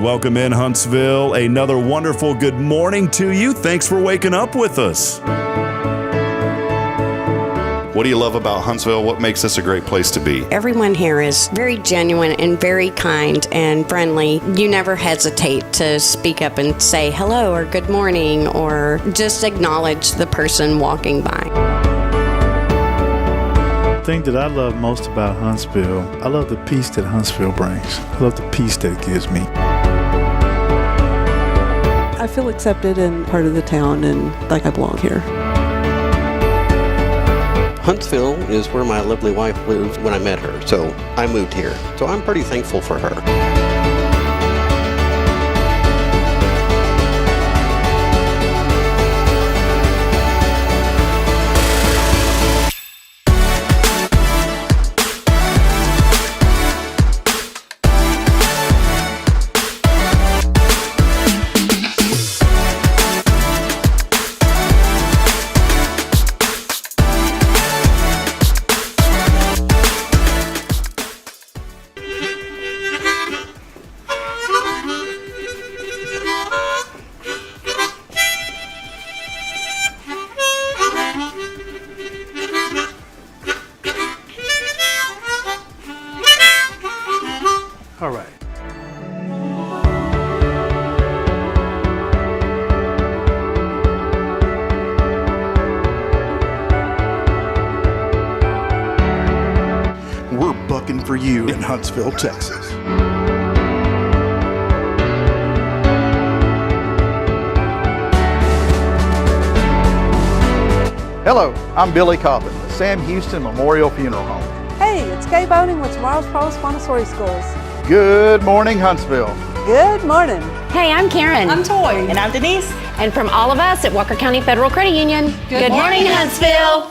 welcome in Huntsville. Another wonderful good morning to you. Thanks for waking up with us. What do you love about Huntsville? What makes this a great place to be? Everyone here is very genuine and very kind and friendly. You never hesitate to speak up and say hello or good morning or just acknowledge the person walking by. The thing that I love most about Huntsville, I love the peace that Huntsville brings. I love the peace that it gives me. I feel accepted and part of the town and like I belong here. Huntsville is where my lovely wife lived when I met her, so I moved here. So I'm pretty thankful for her. All right. We're bucking for you in Huntsville, Texas. Hello, I'm Billy Cobbin, the Sam Houston Memorial Funeral Home. Hey, it's Kay Boning with Tomorrow's Pros Montessori Schools. Good morning, Huntsville. Good morning. Hey, I'm Karen. I'm Toy. And I'm Denise. And from all of us at Walker County Federal Credit Union, good morning, Huntsville.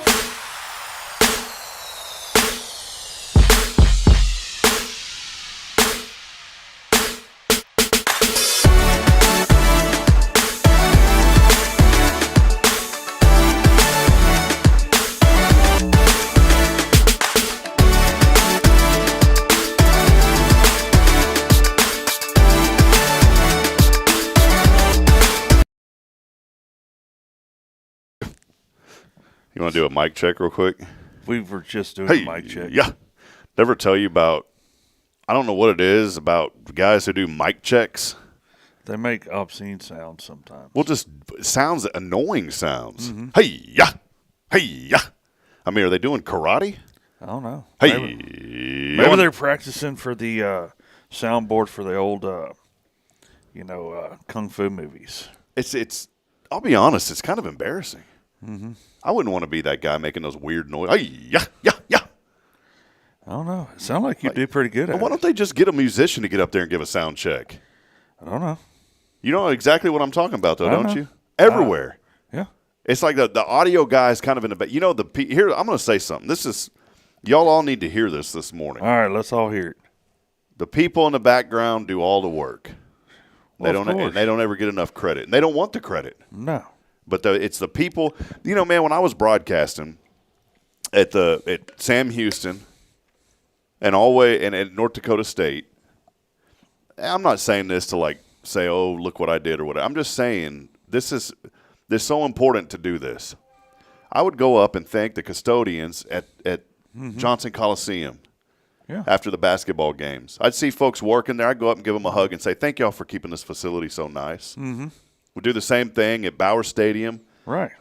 You want to do a mic check real quick? We were just doing Hey, a mic check. yeah. Never tell you about, I don't know what it is about guys who do mic checks. They make obscene sounds sometimes. Well, just sounds, annoying sounds. Hey, yeah. Hey, yeah. I mean, are they doing karate? I don't know. Hey. Maybe they're practicing for the soundboard for the old, kung fu movies. It's. I'll be honest. It's kind of embarrassing. I wouldn't want to be that guy making those weird noises. Hey, yeah, yeah, yeah. I don't know. It sounds like you do pretty good at Why it. don't they just get a musician to get up there and give a sound check? I don't know. You know exactly what I'm talking about, though, I don't know. you? Everywhere. Yeah. It's like the audio guy is kind of in the back. You know, here, I'm going to say something. Y'all all need to hear this morning. All right, let's all hear it. The people in the background do all the work. Well, of course. They don't ever get enough credit. And they don't want the credit. No. But it's the people. You know, man, when I was broadcasting at Sam Houston and at North Dakota State, I'm not saying this to say, oh, look what I did or whatever. I'm just saying this is so important to do this. I would go up and thank the custodians at Johnson Coliseum after the basketball games. I'd see folks working there. I'd go up and give them a hug and say, thank y'all for keeping this facility so nice. We do the same thing at Bauer Stadium. Right.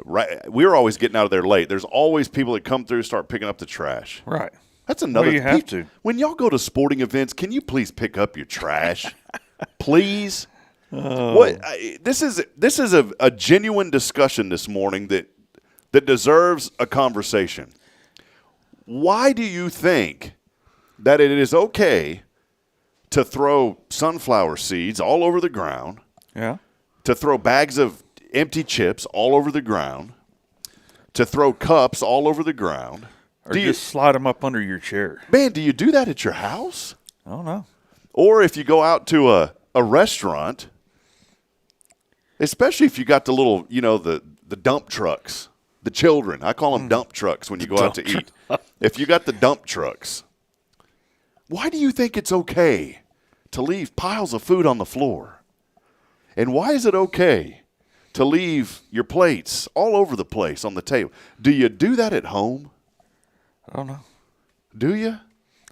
We were always getting out of there late. There's always people that come through, start picking up the trash. Right. That's another. Well, you have to. When y'all go to sporting events, can you please pick up your trash, please? This is a genuine discussion this morning that deserves a conversation. Why do you think that it is okay to throw sunflower seeds all over the ground? Yeah. To throw bags of empty chips all over the ground, to throw cups all over the ground. Or just slide them up under your chair. Man, do you do that at your house? I don't know. Or if you go out to a restaurant, especially if you got the little, the dump trucks, the children. I call them dump trucks when you go out to eat. If you got the dump trucks, why do you think it's okay to leave piles of food on the floor? And why is it okay to leave your plates all over the place on the table? Do you do that at home? I don't know. Do you?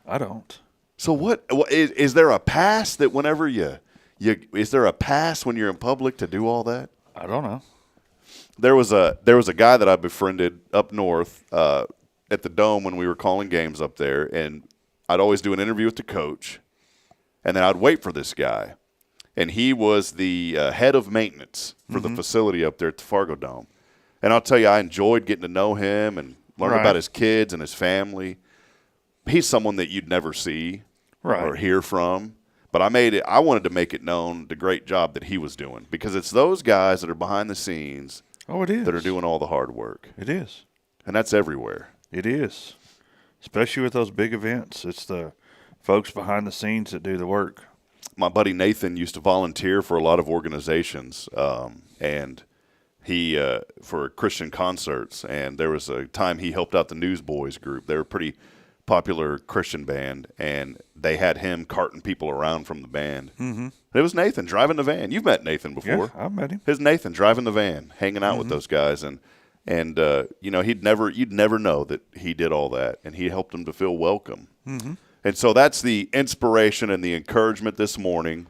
I don't. So what is there a pass that whenever is there a pass when you're in public to do all that? I don't know. There was a guy that I befriended up north at the Dome when we were calling games up there, and I'd always do an interview with the coach, and then I'd wait for this guy, and he was the head of maintenance for the facility up there at the Fargo Dome. And I'll tell you, I enjoyed getting to know him and learn about his kids and his family. He's someone that you'd never see or hear from. But I wanted to make it known the great job that he was doing, because it's those guys that are behind the scenes that are doing all the hard work. It is. And that's everywhere. It is. Especially with those big events. It's the folks behind the scenes that do the work. My buddy Nathan used to volunteer for a lot of organizations, and he for Christian concerts. And there was a time he helped out the Newsboys group. They were a pretty popular Christian band, and they had him carting people around from the band. Mm-hmm. It was Nathan driving the van. You've met Nathan before. Yeah, I've met him. His Nathan driving the van, hanging out with those guys, and you'd never know that he did all that, and he helped them to feel welcome. Mm-hmm. And so that's the inspiration and the encouragement this morning.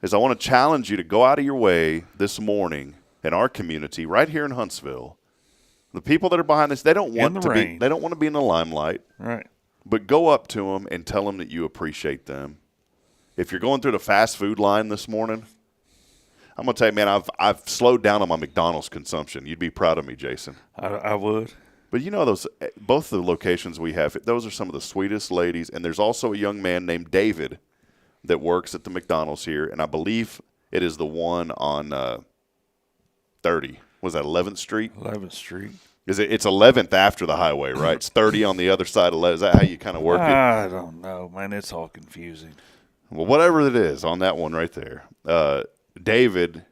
Is I want to challenge you to go out of your way this morning in our community, right here in Huntsville. The people that are behind this, they don't want to be in the limelight. Right. But go up to them and tell them that you appreciate them. If you're going through the fast food line this morning, I'm going to tell you, man, I've slowed down on my McDonald's consumption. You'd be proud of me, Jason. I would. But you know, both the locations we have, those are some of the sweetest ladies. And there's also a young man named David that works at the McDonald's here. And I believe it is the one on 30. Was that 11th Street? 11th Street. It's 11th after the highway, right? It's 30 on the other side of 11th. Is that how you kind of work it? I don't know, man. It's all confusing. Well, whatever it is on that one right there. David,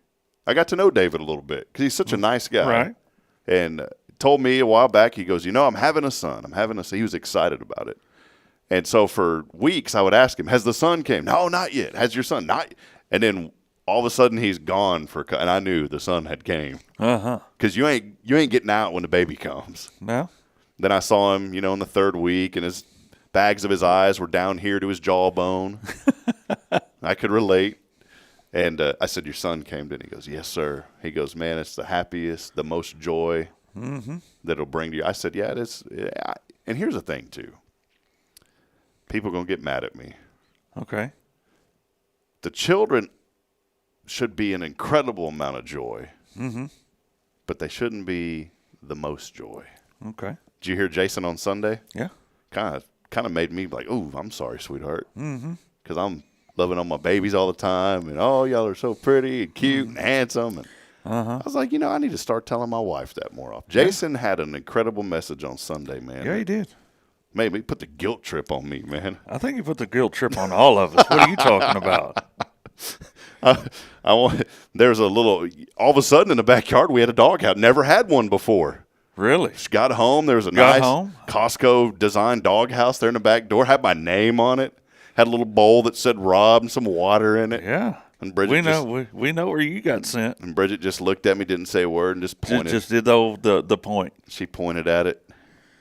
I got to know David a little bit because he's such a nice guy. Right. And told me a while back, he goes, I'm having a son. He was excited about it. And so for weeks, I would ask him, has the son came? No, not yet. Has your son? Not yet. And then all of a sudden he's gone and I knew the son had came. Because you ain't getting out when the baby comes. No. Then I saw him, in the third week, and his bags of his eyes were down here to his jawbone. I could relate. And I said, your son came, didn't he? He goes, yes, sir. He goes, man, it's the happiest, the most joy that it'll bring to you. I said, yeah, it is. Yeah. And here's the thing, too. People are going to get mad at me. Okay. The children should be an incredible amount of joy, but they shouldn't be the most joy. Okay. Did you hear Jason on Sunday? Yeah. Kind of made me like, oh, I'm sorry, sweetheart. Because I'm loving on my babies all the time, and y'all are so pretty and cute and handsome. And I was like, I need to start telling my wife that more often. Jason had an incredible message on Sunday, man. Yeah, he did. Made me put the guilt trip on me, man. I think he put the guilt trip on all of us. What are you talking about? There's a little. All of a sudden, in the backyard, we had a doghouse. Never had one before. Really? Just got home. There was a nice Costco designed doghouse there in the back door. Had my name on it. Had a little bowl that said Rob and some water in it. Yeah. And Bridget we know where you got sent. And Bridget just looked at me, didn't say a word, and just pointed. Just did the point. She pointed at it.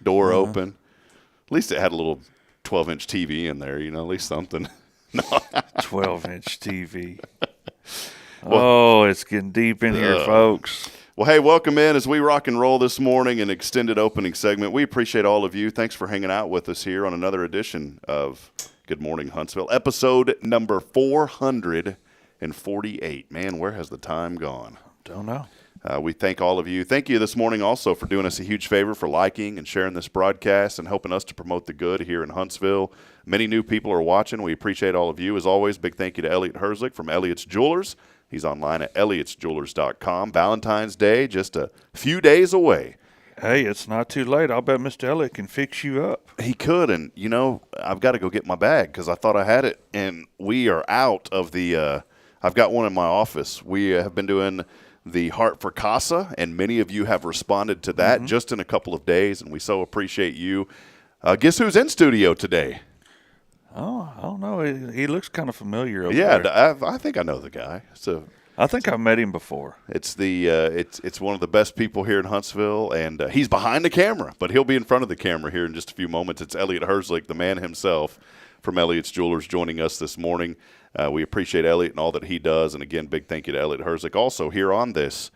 Door open. At least it had a little 12-inch TV in there. At least something. 12-inch TV. Well, it's getting deep in here, folks. Well, hey, welcome in as we rock and roll this morning, an extended opening segment. We appreciate all of you. Thanks for hanging out with us here on another edition of Good Morning Huntsville, episode number 448. Man, where has the time gone? Don't know. We thank all of you. Thank you this morning also for doing us a huge favor for liking and sharing this broadcast and helping us to promote the good here in Huntsville. Many new people are watching. We appreciate all of you. As always, big thank you to Elliot Herzlich from Elliot's Jewelers. He's online at elliotsjewelers.com. Valentine's Day just a few days away. Hey, it's not too late. I'll bet Mr. Elliott can fix you up. He could, and, I've got to go get my bag because I thought I had it, and we are out of the I've got one in my office. We have been doing the Heart for Casa, and many of you have responded to that just in a couple of days, and we so appreciate you. Guess who's in studio today? Oh, I don't know. He looks kind of familiar over Yeah, there. I think I know the guy. So I think I've met him before. it's it's one of the best people here in Huntsville, and he's behind the camera, but he'll be in front of the camera here in just a few moments. It's Elliot Herzlich, the man himself from Elliot's Jewelers, joining us this morning. We appreciate Elliot and all that he does, and again, big thank you to Elliot Herzlich. Also here on this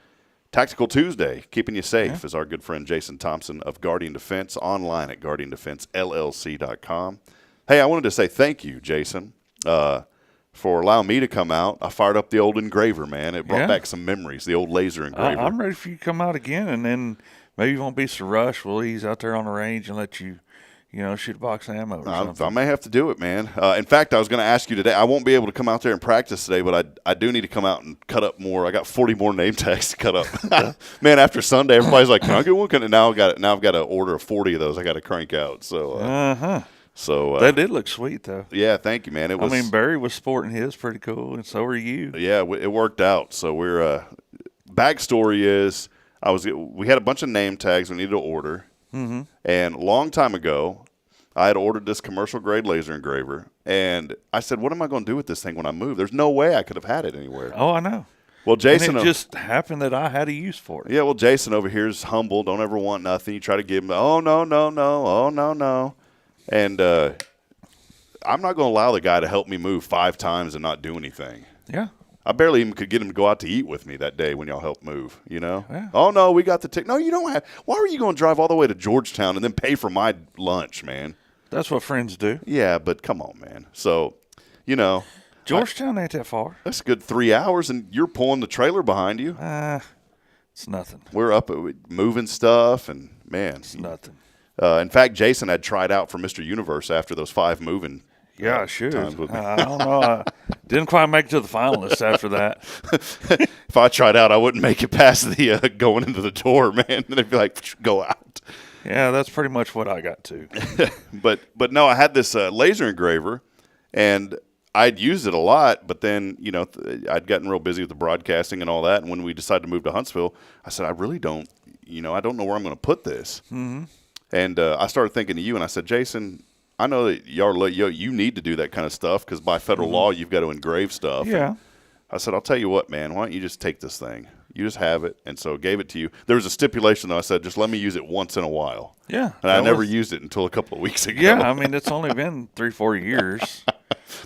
Tactical Tuesday, keeping you safe, is our good friend Jason Thompson of Guardian Defense, online at guardiandefensellc.com. Hey, I wanted to say thank you, Jason, for allowing me to come out. I fired up the old engraver, man. It brought back some memories, the old laser engraver. I'm ready for you to come out again, and then maybe you won't be so rushed. We'll ease out there on the range and let you, shoot a box of ammo or something. I may have to do it, man. In fact, I was going to ask you today. I won't be able to come out there and practice today, but I do need to come out and cut up more. I got 40 more name tags to cut up. Man, after Sunday, everybody's like, "Can I get one?" Now I've got to order a 40 of those. I got to crank out. So, So they did look sweet, though. Yeah, thank you, man. Barry was sporting his pretty cool, and so are you. Yeah, it worked out. So we're backstory is we had a bunch of name tags we needed to order, and a long time ago, I had ordered this commercial grade laser engraver, and I said, "What am I going to do with this thing when I move?" There's no way I could have had it anywhere. Oh, I know. Well, Jason, and it just happened that I had a use for it. Yeah, well, Jason over here is humble. Don't ever want nothing. You try to give him, oh no, oh no. And I'm not going to allow the guy to help me move 5 times and not do anything. Yeah. I barely even could get him to go out to eat with me that day when y'all helped move, Yeah. Oh, no, we got the ticket. No, you don't have. Why are you going to drive all the way to Georgetown and then pay for my lunch, man? That's what friends do. Yeah, but come on, man. So, Georgetown ain't that far. That's a good 3 hours, and you're pulling the trailer behind you. It's nothing. We're up moving stuff, and, man. It's nothing. In fact, Jason had tried out for Mr. Universe after those 5 moving. Yeah, I should. Times with me. I don't know. I didn't quite make it to the finalists after that. If I tried out, I wouldn't make it past the going into the door, man. And they'd be like, "Go out." Yeah, that's pretty much what I got to. But no, I had this laser engraver, and I'd used it a lot. But then, I'd gotten real busy with the broadcasting and all that. And when we decided to move to Huntsville, I said, I really don't, I don't know where I'm going to put this. Mm-hmm. And I started thinking of you, and I said, Jason, I know that you need to do that kind of stuff because by federal law, you've got to engrave stuff. Yeah. And I said, I'll tell you what, man, why don't you just take this thing? You just have it. And so I gave it to you. There was a stipulation, though. I said, just let me use it once in a while. Yeah. And I never used it until a couple of weeks ago. Yeah, it's only been 3-4 years.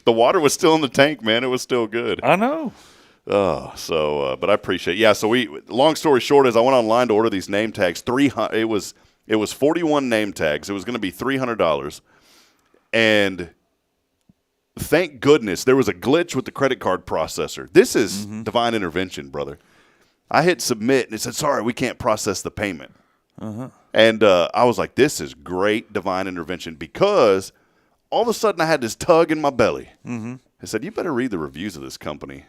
The water was still in the tank, man. It was still good. I know. But I appreciate it. Yeah, so long story short is I went online to order these name tags. It was 41 name tags. It was going to be $300. And thank goodness there was a glitch with the credit card processor. This is divine intervention, brother. I hit submit, and it said, sorry, we can't process the payment. And I was like, this is great divine intervention because all of a sudden I had this tug in my belly. I said, you better read the reviews of this company.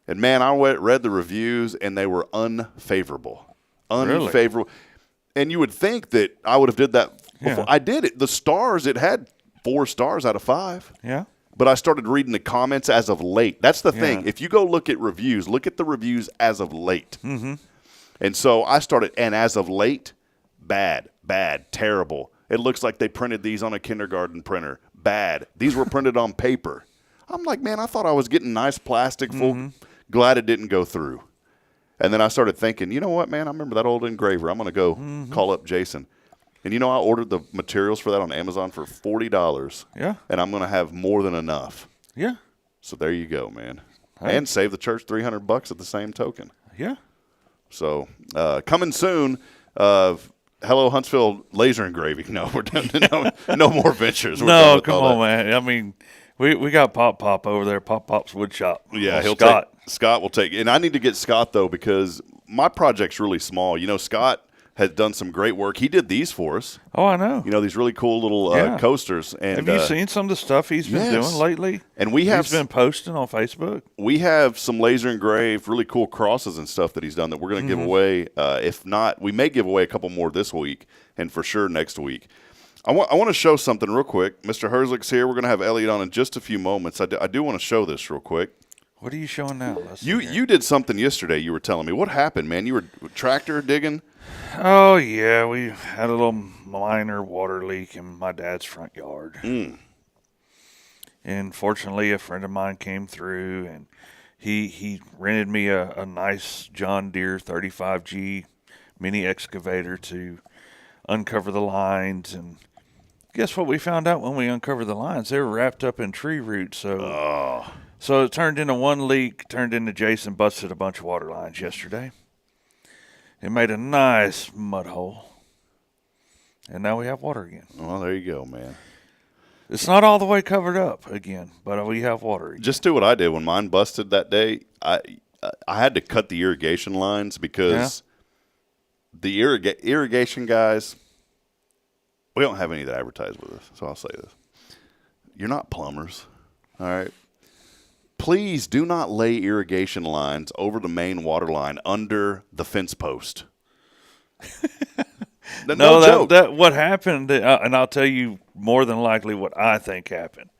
And, man, I read the reviews, and they were unfavorable. Unfavorable. Really? And you would think that I would have did that before. Yeah. I did it. The stars, it had 4 stars out of 5. Yeah. But I started reading the comments as of late. That's the thing. If you go look at reviews, look at the reviews as of late. And so I started, and as of late, bad, terrible. It looks like they printed these on a kindergarten printer. Bad. These were printed on paper. I'm like, man, I thought I was getting nice plastic full. Glad it didn't go through. And then I started thinking, you know what, man? I remember that old engraver. I'm going to go call up Jason. And, I ordered the materials for that on Amazon for $40. Yeah. And I'm going to have more than enough. Yeah. So there you go, man. Hey. And save the church $300 at the same token. Yeah. So coming soon, hello, Huntsville laser engraving. No, we're done. No more ventures. We're done with come on, man. We got Pop over there, Pop's wood shop. Yeah, Scott will take it. And I need to get Scott, though, because my project's really small. Scott has done some great work. He did these for us. Oh, I know. These really cool little coasters. And, have you seen some of the stuff he's been doing lately? And he's been posting on Facebook. We have some laser engraved, really cool crosses and stuff that he's done that we're going to give away. If not, we may give away a couple more this week and for sure next week. I want to show something real quick. Mr. Herzlich's here. We're going to have Elliot on in just a few moments. I do want to show this real quick. What are you showing now? You did something yesterday. You were telling me. What happened, man? You were tractor digging? Oh, yeah. We had a little minor water leak in my dad's front yard. And fortunately, a friend of mine came through, and he rented me a nice John Deere 35G mini excavator to uncover the lines. And guess what we found out when we uncovered the lines? They were wrapped up in tree roots. So it turned into one leak, turned into Jason busted a bunch of water lines yesterday. It made a nice mud hole. And now we have water again. Well, there you go, man. It's not all the way covered up again, but we have water again. Just do what I did when mine busted that day. I had to cut the irrigation lines because the irrigation guys, we don't have any that advertise with us, so I'll say this. You're not plumbers, all right? Please do not lay irrigation lines over the main water line under the fence post. No joke. That what happened, and I'll tell you more than likely what I think happened.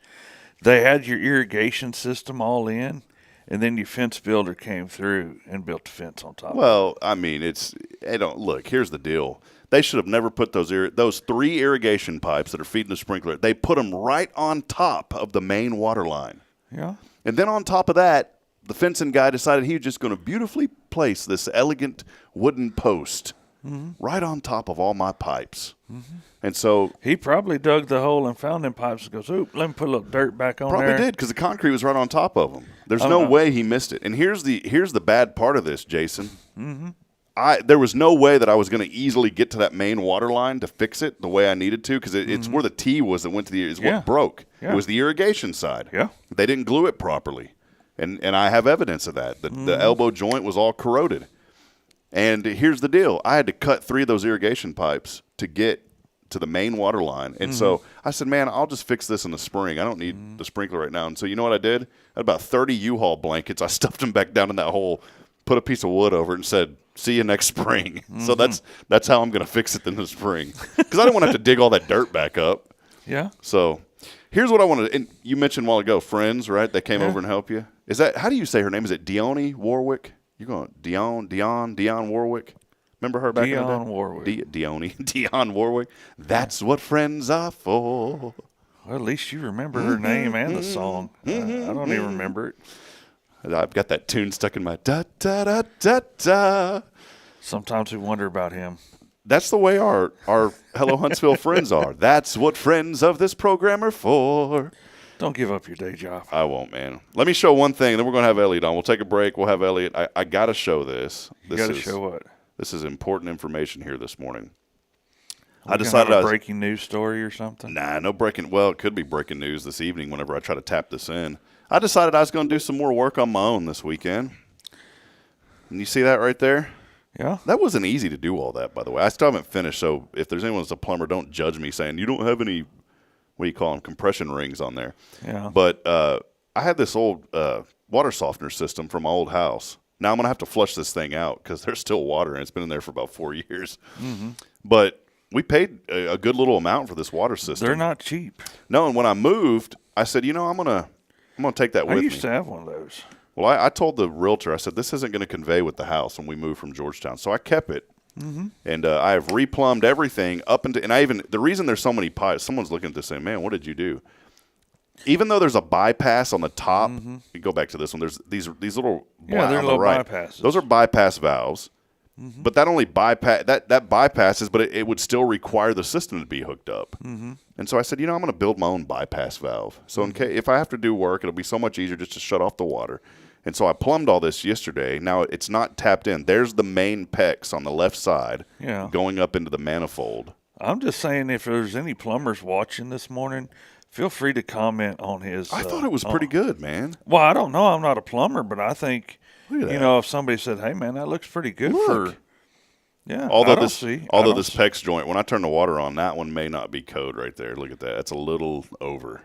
They had your irrigation system all in, and then your fence builder came through and built the fence on top. Well, I mean, look, here's the deal. They should have never put those 3 irrigation pipes that are feeding the sprinkler. They put them right on top of the main water line. Yeah. And then on top of that, the fencing guy decided he was just going to beautifully place this elegant wooden post right on top of all my pipes. Mm-hmm. And so he probably dug the hole and found them pipes and goes, "Oop, let me put a little dirt back on there." Probably did, because the concrete was right on top of them. There's no way he missed it. And here's the bad part of this, Jason. Mm-hmm. There was no way that I was going to easily get to that main water line to fix it the way I needed to, because it's where the T was that went to what broke. Yeah. It was the irrigation side. Yeah. They didn't glue it properly. And I have evidence of that. The elbow joint was all corroded. And here's the deal. I had to cut 3 of those irrigation pipes to get to the main water line. And so I said, man, I'll just fix this in the spring. I don't need the sprinkler right now. And so you know what I did? I had about 30 U-Haul blankets. I stuffed them back down in that hole, put a piece of wood over it, and said, see you next spring. So that's how I'm going to fix it in the spring. Because I didn't want to have to dig all that dirt back up. Yeah. So here's what I wanted. And you mentioned a while ago, friends, right? They came over and helped you. Is that, how do you say her name? Is it Dione Warwick? You're going, Dion Warwick? Remember her back in the day? Dionne Warwick. That's what friends are for. Well, at least you remember her name and the song. I don't even remember it. I've got that tune stuck in my da-da-da-da-da. Sometimes we wonder about him. That's the way our Hello Huntsville friends are. That's what friends of this program are for. Don't give up your day job. I won't, man. Let me show one thing, then we're going to have Elliot on. We'll take a break. We'll have Elliot. I got to show this. You got to show what? This is important information here this morning. I decided a breaking news story or something? Nah, no breaking. Well, it could be breaking news this evening whenever I try to tap this in. I decided I was going to do some more work on my own this weekend. And you see that right there? Yeah. That wasn't easy to do all that, by the way. I still haven't finished, so if there's anyone that's a plumber, don't judge me saying you don't have any, what do you call them, compression rings on there. Yeah. But I had this old water softener system from my old house. Now I'm going to have to flush this thing out because there's still water, and it's been in there for about 4 years. Mm-hmm. But we paid a good little amount for this water system. They're not cheap. No, and when I moved, I said, you know, I'm gonna take that with me. I used to have one of those. Well, I told the realtor, I said, this isn't going to convey with the house when we moved from Georgetown. So I kept it, and I have replumbed everything up into, and I even, the reason there's so many pipes, someone's looking at this saying, man, what did you do? Even though there's a bypass on the top, you go back to this one, there's these little, they're little bypasses. Those are bypass valves. But that only bypass that bypasses, but it would still require the system to be hooked up. And so I said, you know, I'm going to build my own bypass valve. So in case if I have to do work, it'll be so much easier just to shut off the water. And so I plumbed all this yesterday. Now it's not tapped in. There's the main PEX on the left side, going up into the manifold. I'm just saying, if there's any plumbers watching this morning, feel free to comment on his. I thought it was pretty good, man. Well, I don't know. I'm not a plumber, but I think. You know, if somebody said, hey, man, that looks pretty good for, although this PEX joint, when I turn the water on, that one may not be code right there. Look at that. It's a little over.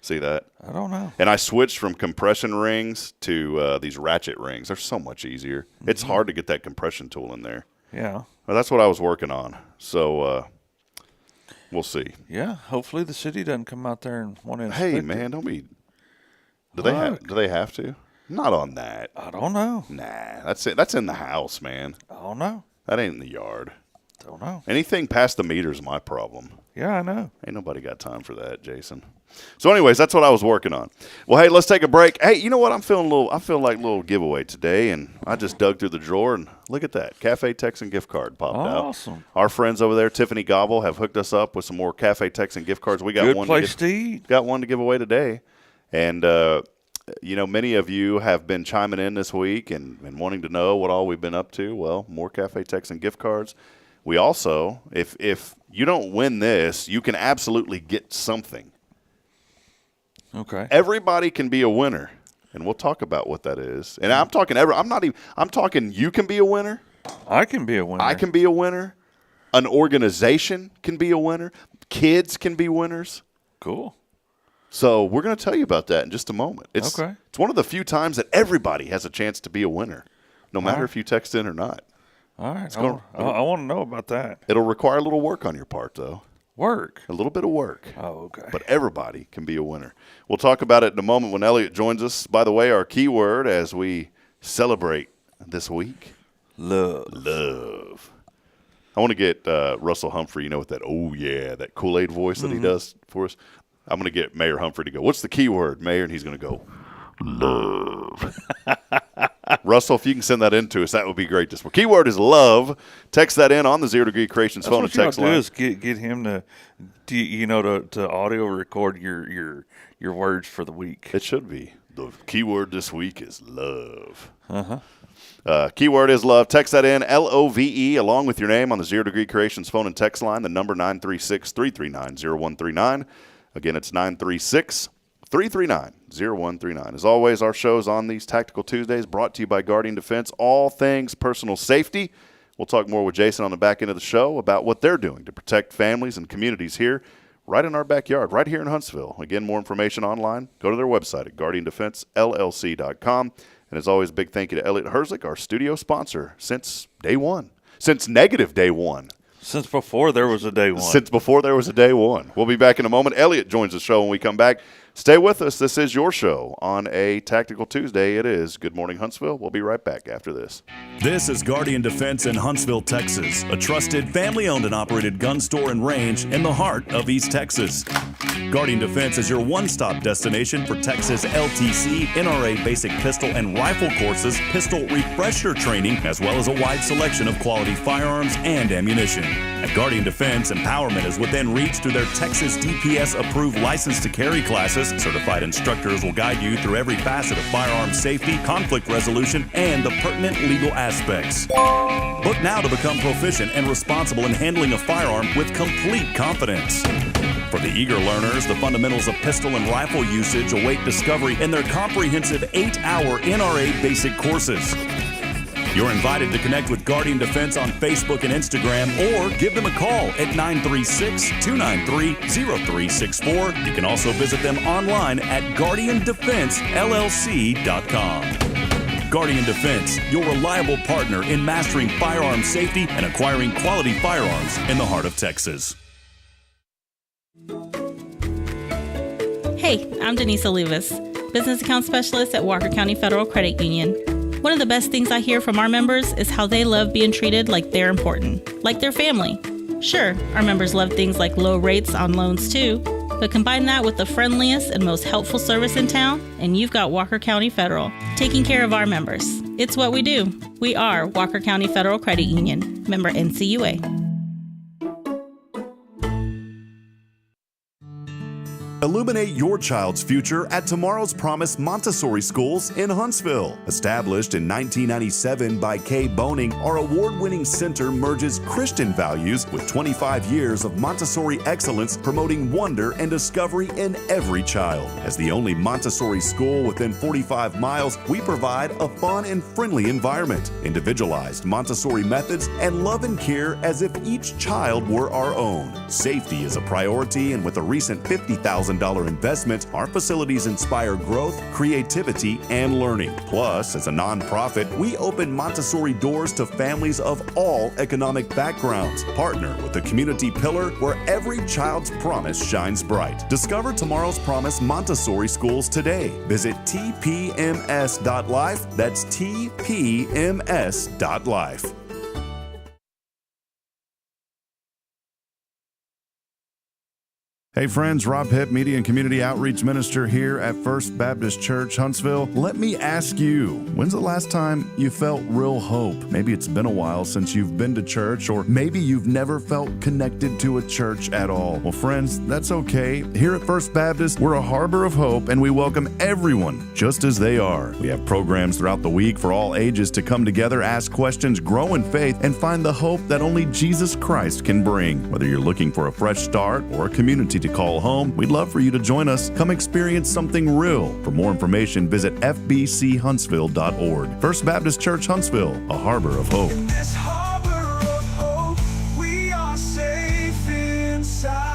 See that? I don't know. And I switched from compression rings to these ratchet rings. They're so much easier. It's hard to get that compression tool in there. Yeah. Well, that's what I was working on. So we'll see. Yeah. Hopefully the city doesn't come out there and want to inspect Hey, man, don't be. Do they have to? Not on that. I don't know. Nah, that's it. That's in the house, man. I don't know. That ain't in the yard. Don't know. Anything past the meter is my problem. Yeah, I know. Ain't nobody got time for that, Jason. So anyways, that's what I was working on. Well, hey, let's take a break. Hey, you know what? I feel like a little giveaway today, and I just dug through the drawer, and look at that. Cafe Texan gift card popped out. Awesome. Our friends over there, Tiffany Gobble, have hooked us up with some more Cafe Texan gift cards. We got Good one place to eat. Got one to give away today. And, many of you have been chiming in this week and wanting to know what all we've been up to. Well, more Cafe Texan gift cards. We also, if you don't win this, you can absolutely get something. Okay. Everybody can be a winner, and we'll talk about what that is. And I'm talking I'm talking you can be a winner. I can be a winner. I can be a winner. An organization can be a winner. Kids can be winners. Cool. So we're going to tell you about that in just a moment. It's one of the few times that everybody has a chance to be a winner, no matter if you text in or not. All right. I want to know about that. It'll require a little work on your part, though. Work. A little bit of work. Oh, okay. But everybody can be a winner. We'll talk about it in a moment when Elliot joins us. By the way, our keyword as we celebrate this week. Love. I want to get Russell Humphrey, with that, that Kool-Aid voice that he does for us. I'm going to get Mayor Humphrey to go, what's the keyword, Mayor? And he's going to go, love. Russell, if you can send that in to us, that would be great. This keyword is love. Text that in on the 0 Degree Creations phone and text line. What you do is get him to audio record your words for the week. It should be. The keyword this week is love. Keyword is love. Text that in, LOVE, along with your name on the 0 Degree Creations phone and text line, the number 936-339-0139. Again, it's 936-339-0139. As always, our show's on these Tactical Tuesdays, brought to you by Guardian Defense, all things personal safety. We'll talk more with Jason on the back end of the show about what they're doing to protect families and communities here, right in our backyard, right here in Huntsville. Again, more information online. Go to their website at guardiandefensellc.com. And as always, a big thank you to Elliot Herzlich, our studio sponsor, since day one, since negative day one. Since before there was a day one. Since before there was a day one. We'll be back in a moment. Elliot joins the show when we come back. Stay with us. This is your show on a Tactical Tuesday. It is Good Morning Huntsville. We'll be right back after this. This is Guardian Defense in Huntsville, Texas, a trusted family-owned and operated gun store and range in the heart of East Texas. Guardian Defense is your one-stop destination for Texas LTC, NRA basic pistol and rifle courses, pistol refresher training, as well as a wide selection of quality firearms and ammunition. At Guardian Defense, empowerment is within reach through their Texas DPS-approved license to carry classes. Certified instructors will guide you through every facet of firearm safety, conflict resolution, and the pertinent legal aspects. Book now to become proficient and responsible in handling a firearm with complete confidence. For the eager learners, the fundamentals of pistol and rifle usage await discovery in their comprehensive 8-hour NRA basic courses. You're invited to connect with Guardian Defense on Facebook and Instagram, or give them a call at 936-293-0364. You can also visit them online at guardiandefensellc.com. Guardian Defense, your reliable partner in mastering firearm safety and acquiring quality firearms in the heart of Texas. Hey, I'm Denise Olivas, Business Account Specialist at Walker County Federal Credit Union. One of the best things I hear from our members is how they love being treated like they're important, like their family. Sure, our members love things like low rates on loans too, but combine that with the friendliest and most helpful service in town, and you've got Walker County Federal, taking care of our members. It's what we do. We are Walker County Federal Credit Union, member NCUA. Illuminate your child's future at Tomorrow's Promise Montessori Schools in Huntsville. Established in 1997 by Kay Boning, our award-winning center merges Christian values with 25 years of Montessori excellence, promoting wonder and discovery in every child. As the only Montessori school within 45 miles, we provide a fun and friendly environment, individualized Montessori methods, and love and care as if each child were our own. Safety is a priority, and with a recent $50,000 investment, our facilities inspire growth, creativity, and learning. Plus, as a nonprofit, we open Montessori doors to families of all economic backgrounds. Partner with the community pillar where every child's promise shines bright. Discover Tomorrow's Promise Montessori Schools today. Visit tpms.life. That's tpms.life. Hey friends, Rob Hipp, Media and Community Outreach Minister here at First Baptist Church, Huntsville. Let me ask you, when's the last time you felt real hope? Maybe it's been a while since you've been to church, or maybe you've never felt connected to a church at all. Well, friends, that's okay. Here at First Baptist, we're a harbor of hope, and we welcome everyone just as they are. We have programs throughout the week for all ages to come together, ask questions, grow in faith, and find the hope that only Jesus Christ can bring. Whether you're looking for a fresh start or a community to call home, we'd love for you to join us. Come experience something real. For more information, visit fbchuntsville.org. First Baptist Church, Huntsville, a harbor of hope. In this harbor of hope, we are safe inside.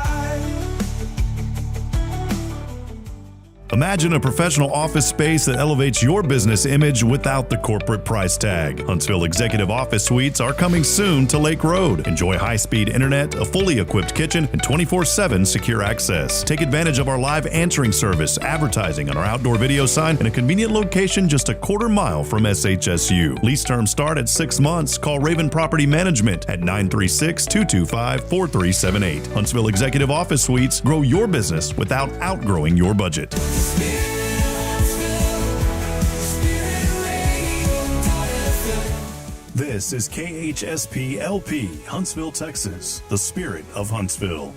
Imagine a professional office space that elevates your business image without the corporate price tag. Huntsville Executive Office Suites are coming soon to Lake Road. Enjoy high-speed internet, a fully equipped kitchen, and 24/7 secure access. Take advantage of our live answering service, advertising on our outdoor video sign, and a convenient location just a quarter mile from SHSU. Lease terms start at 6 months. Call Raven Property Management at 936-225-4378. Huntsville Executive Office Suites. Grow your business without outgrowing your budget. This is KHSP LP, Huntsville, Texas, the spirit of Huntsville.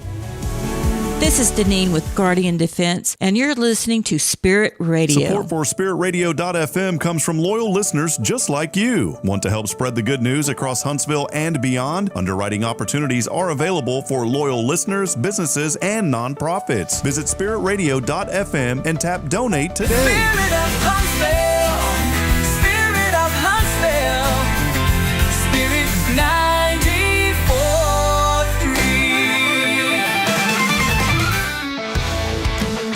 This is Deneen with Guardian Defense, and you're listening to Spirit Radio. Support for SpiritRadio.fm comes from loyal listeners just like you. Want to help spread the good news across Huntsville and beyond? Underwriting opportunities are available for loyal listeners, businesses, and nonprofits. Visit SpiritRadio.fm and tap Donate today. Spirit of Huntsville, Spirit of Huntsville, Spirit 94.3.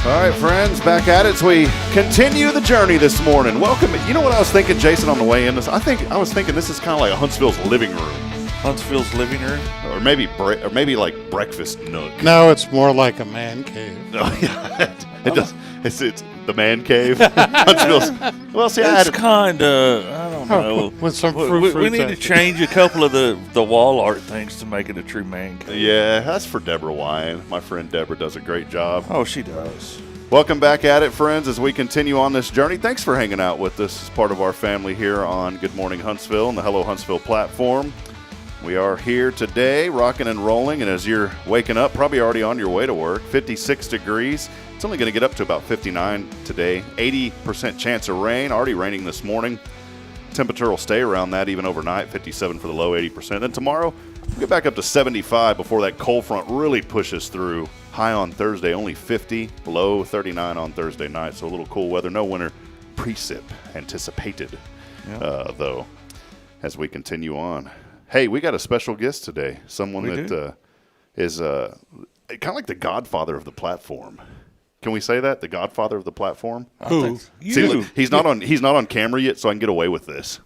All right, friends, back at it as we continue the journey this morning. Welcome. You know what I was thinking, Jason, on the way in? I was thinking this is kind of like a Huntsville's living room. Huntsville's living room? Or maybe like breakfast nook. No, it's more like a man cave. Oh, yeah. It does. It's the man cave. Huntsville's. Well, see, it's kind of, I don't know. With some we need to change a couple of the wall art things to make it a true man cave. Yeah, that's for Deborah Wine. My friend Deborah does a great job. Oh, she does. Welcome back at it, friends, as we continue on this journey. Thanks for hanging out with us as part of our family here on Good Morning Huntsville and the Hello Huntsville platform. We are here today, rocking and rolling, and as you're waking up, probably already on your way to work, 56 degrees. It's only going to get up to about 59 today. 80% chance of rain, already raining this morning. Temperature will stay around that even overnight, 57 for the low, 80%. Then tomorrow, we'll get back up to 75 before that cold front really pushes through. High on Thursday, only 50, low 39 on Thursday night, so a little cool weather. No winter precip anticipated, though, as we continue on. Hey, we got a special guest today, someone that is kind of like the godfather of the platform. Can we say that? The godfather of the platform? Who? See, look, he's not on camera yet, so I can get away with this.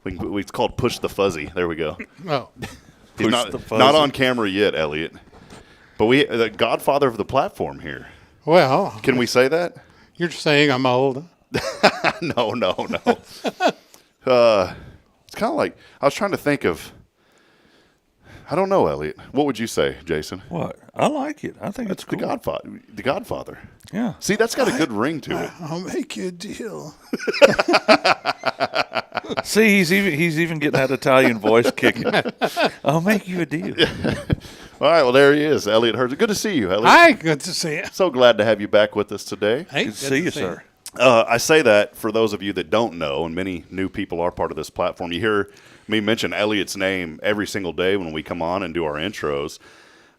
It's called Push the Fuzzy. There we go. Oh. He's not on camera yet, Elliot. But the godfather of the platform here. Well. Can we say that? You're saying I'm old? No. It's kind of like, I was trying to think of, I don't know, Elliot. What would you say, Jason? What? I like it. I think it's cool. The Godfather. Yeah. See, that's got a good ring to it. I'll make you a deal. See, he's even getting that Italian voice kicking. I'll make you a deal. All right, well, there he is, Elliot Hurst. Good to see you, Elliot. Hi, good to see you. So glad to have you back with us today. Hey, good to see you, sir. I say that for those of you that don't know, and many new people are part of this platform. You hear me mention Elliot's name every single day when we come on and do our intros.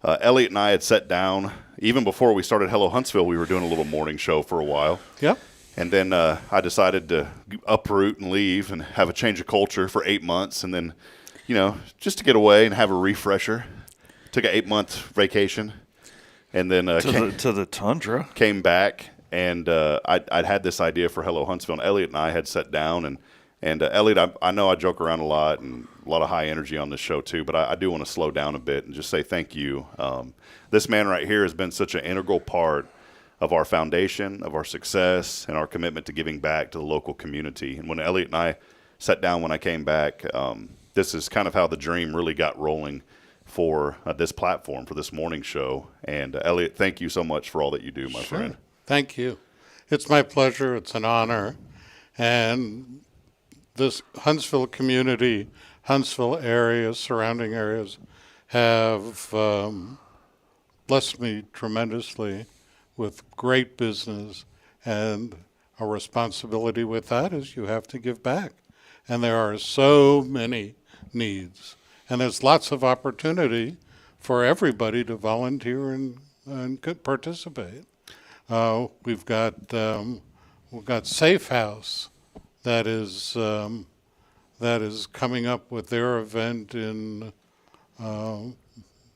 Elliot and I had sat down, even before we started Hello Huntsville, we were doing a little morning show for a while. Yep. And then I decided to uproot and leave and have a change of culture for 8 months. And then, just to get away and have a refresher. Took an 8-month vacation. And then to the tundra. Came back. And I'd had this idea for Hello Huntsville. And Elliot and I had sat down. And Elliot, I know I joke around a lot and a lot of high energy on this show too. But I do want to slow down a bit and just say thank you. This man right here has been such an integral part of our foundation, of our success, and our commitment to giving back to the local community. And when Elliot and I sat down when I came back, this is kind of how the dream really got rolling for this platform, for this morning show. And Elliot, thank you so much for all that you do, my friend. Thank you. It's my pleasure. It's an honor. And this Huntsville community, Huntsville area, surrounding areas, have blessed me tremendously with great business, and a responsibility with that is you have to give back. And there are so many needs, and there's lots of opportunity for everybody to volunteer and participate. We've got Safe House that is coming up with their event in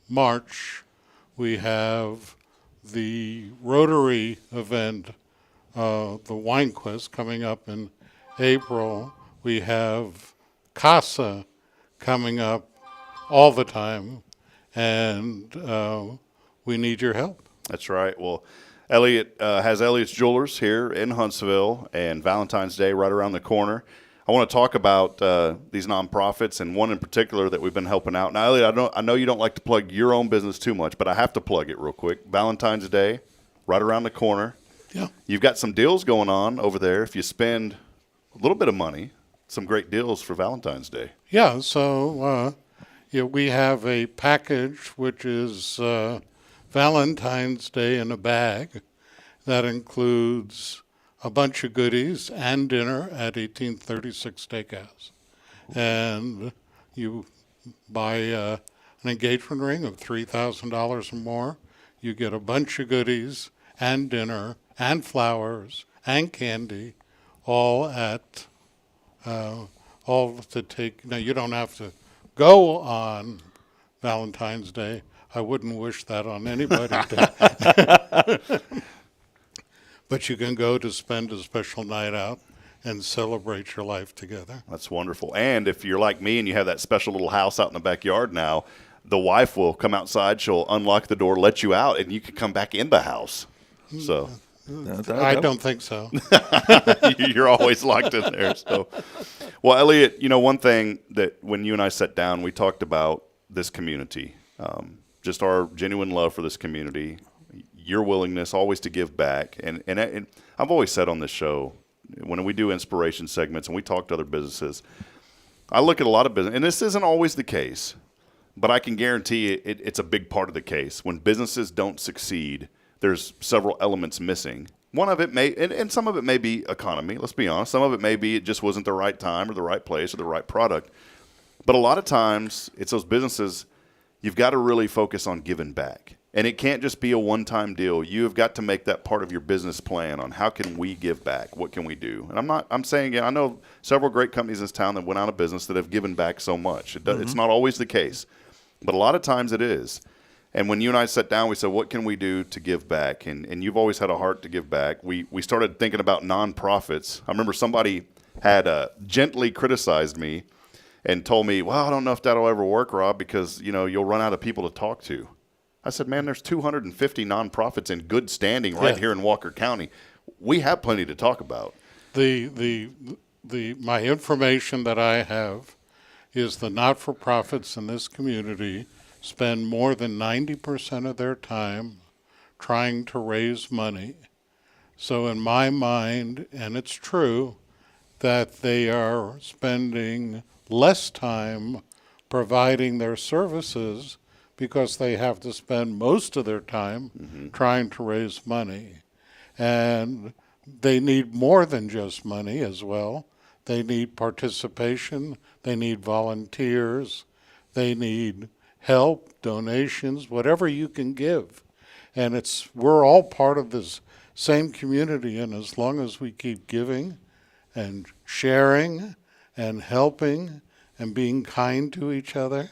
March. We have the Rotary event, the Wine Quest, coming up in April. We have CASA coming up all the time, and we need your help. That's right. Well, Elliot has Elliot's Jewelers here in Huntsville, and Valentine's Day right around the corner. I want to talk about these nonprofits, and one in particular that we've been helping out. Now, Elliot, I know you don't like to plug your own business too much, but I have to plug it real quick. Valentine's Day, right around the corner. Yeah. You've got some deals going on over there. If you spend a little bit of money, some great deals for Valentine's Day. Yeah, so we have a package which is Valentine's Day in a bag that includes a bunch of goodies and dinner at 1836 Steakhouse. And you buy an engagement ring of $3,000 or more, you get a bunch of goodies and dinner and flowers and candy, all to take. Now, you don't have to go on Valentine's Day. I wouldn't wish that on anybody. But you can go to spend a special night out and celebrate your life together. That's wonderful. And if you're like me and you have that special little house out in the backyard now, the wife will come outside, she'll unlock the door, let you out, and you can come back in the house. So I don't think so. You're always locked in there. So, well, Elliot, one thing that when you and I sat down, we talked about this community, just our genuine love for this community, your willingness always to give back. And I've always said on this show, when we do inspiration segments and we talk to other businesses, I look at a lot of business, and this isn't always the case, but I can guarantee it's a big part of the case. When businesses don't succeed, there's several elements missing. One of it may, and some of it may be economy, let's be honest. Some of it may be it just wasn't the right time or the right place or the right product. But a lot of times, it's those businesses, you've got to really focus on giving back. And it can't just be a one-time deal. You've got to make that part of your business plan on how can we give back? What can we do? And I'm saying, I know several great companies in this town that went out of business that have given back so much. It's not always the case, but a lot of times it is. And when you and I sat down, we said, what can we do to give back? And you've always had a heart to give back. We started thinking about nonprofits. I remember somebody had gently criticized me and told me, well, I don't know if that'll ever work, Rob, because, you'll run out of people to talk to. I said, man, there's 250 nonprofits in good standing right here in Walker County. We have plenty to talk about. My information that I have is the not-for-profits in this community spend more than 90% of their time trying to raise money. So in my mind, and it's true, that they are spending less time providing their services because they have to spend most of their time trying to raise money. And they need more than just money as well. They need participation. They need volunteers. They need help, donations, whatever you can give. And we're all part of this same community, and as long as we keep giving and sharing and helping and being kind to each other,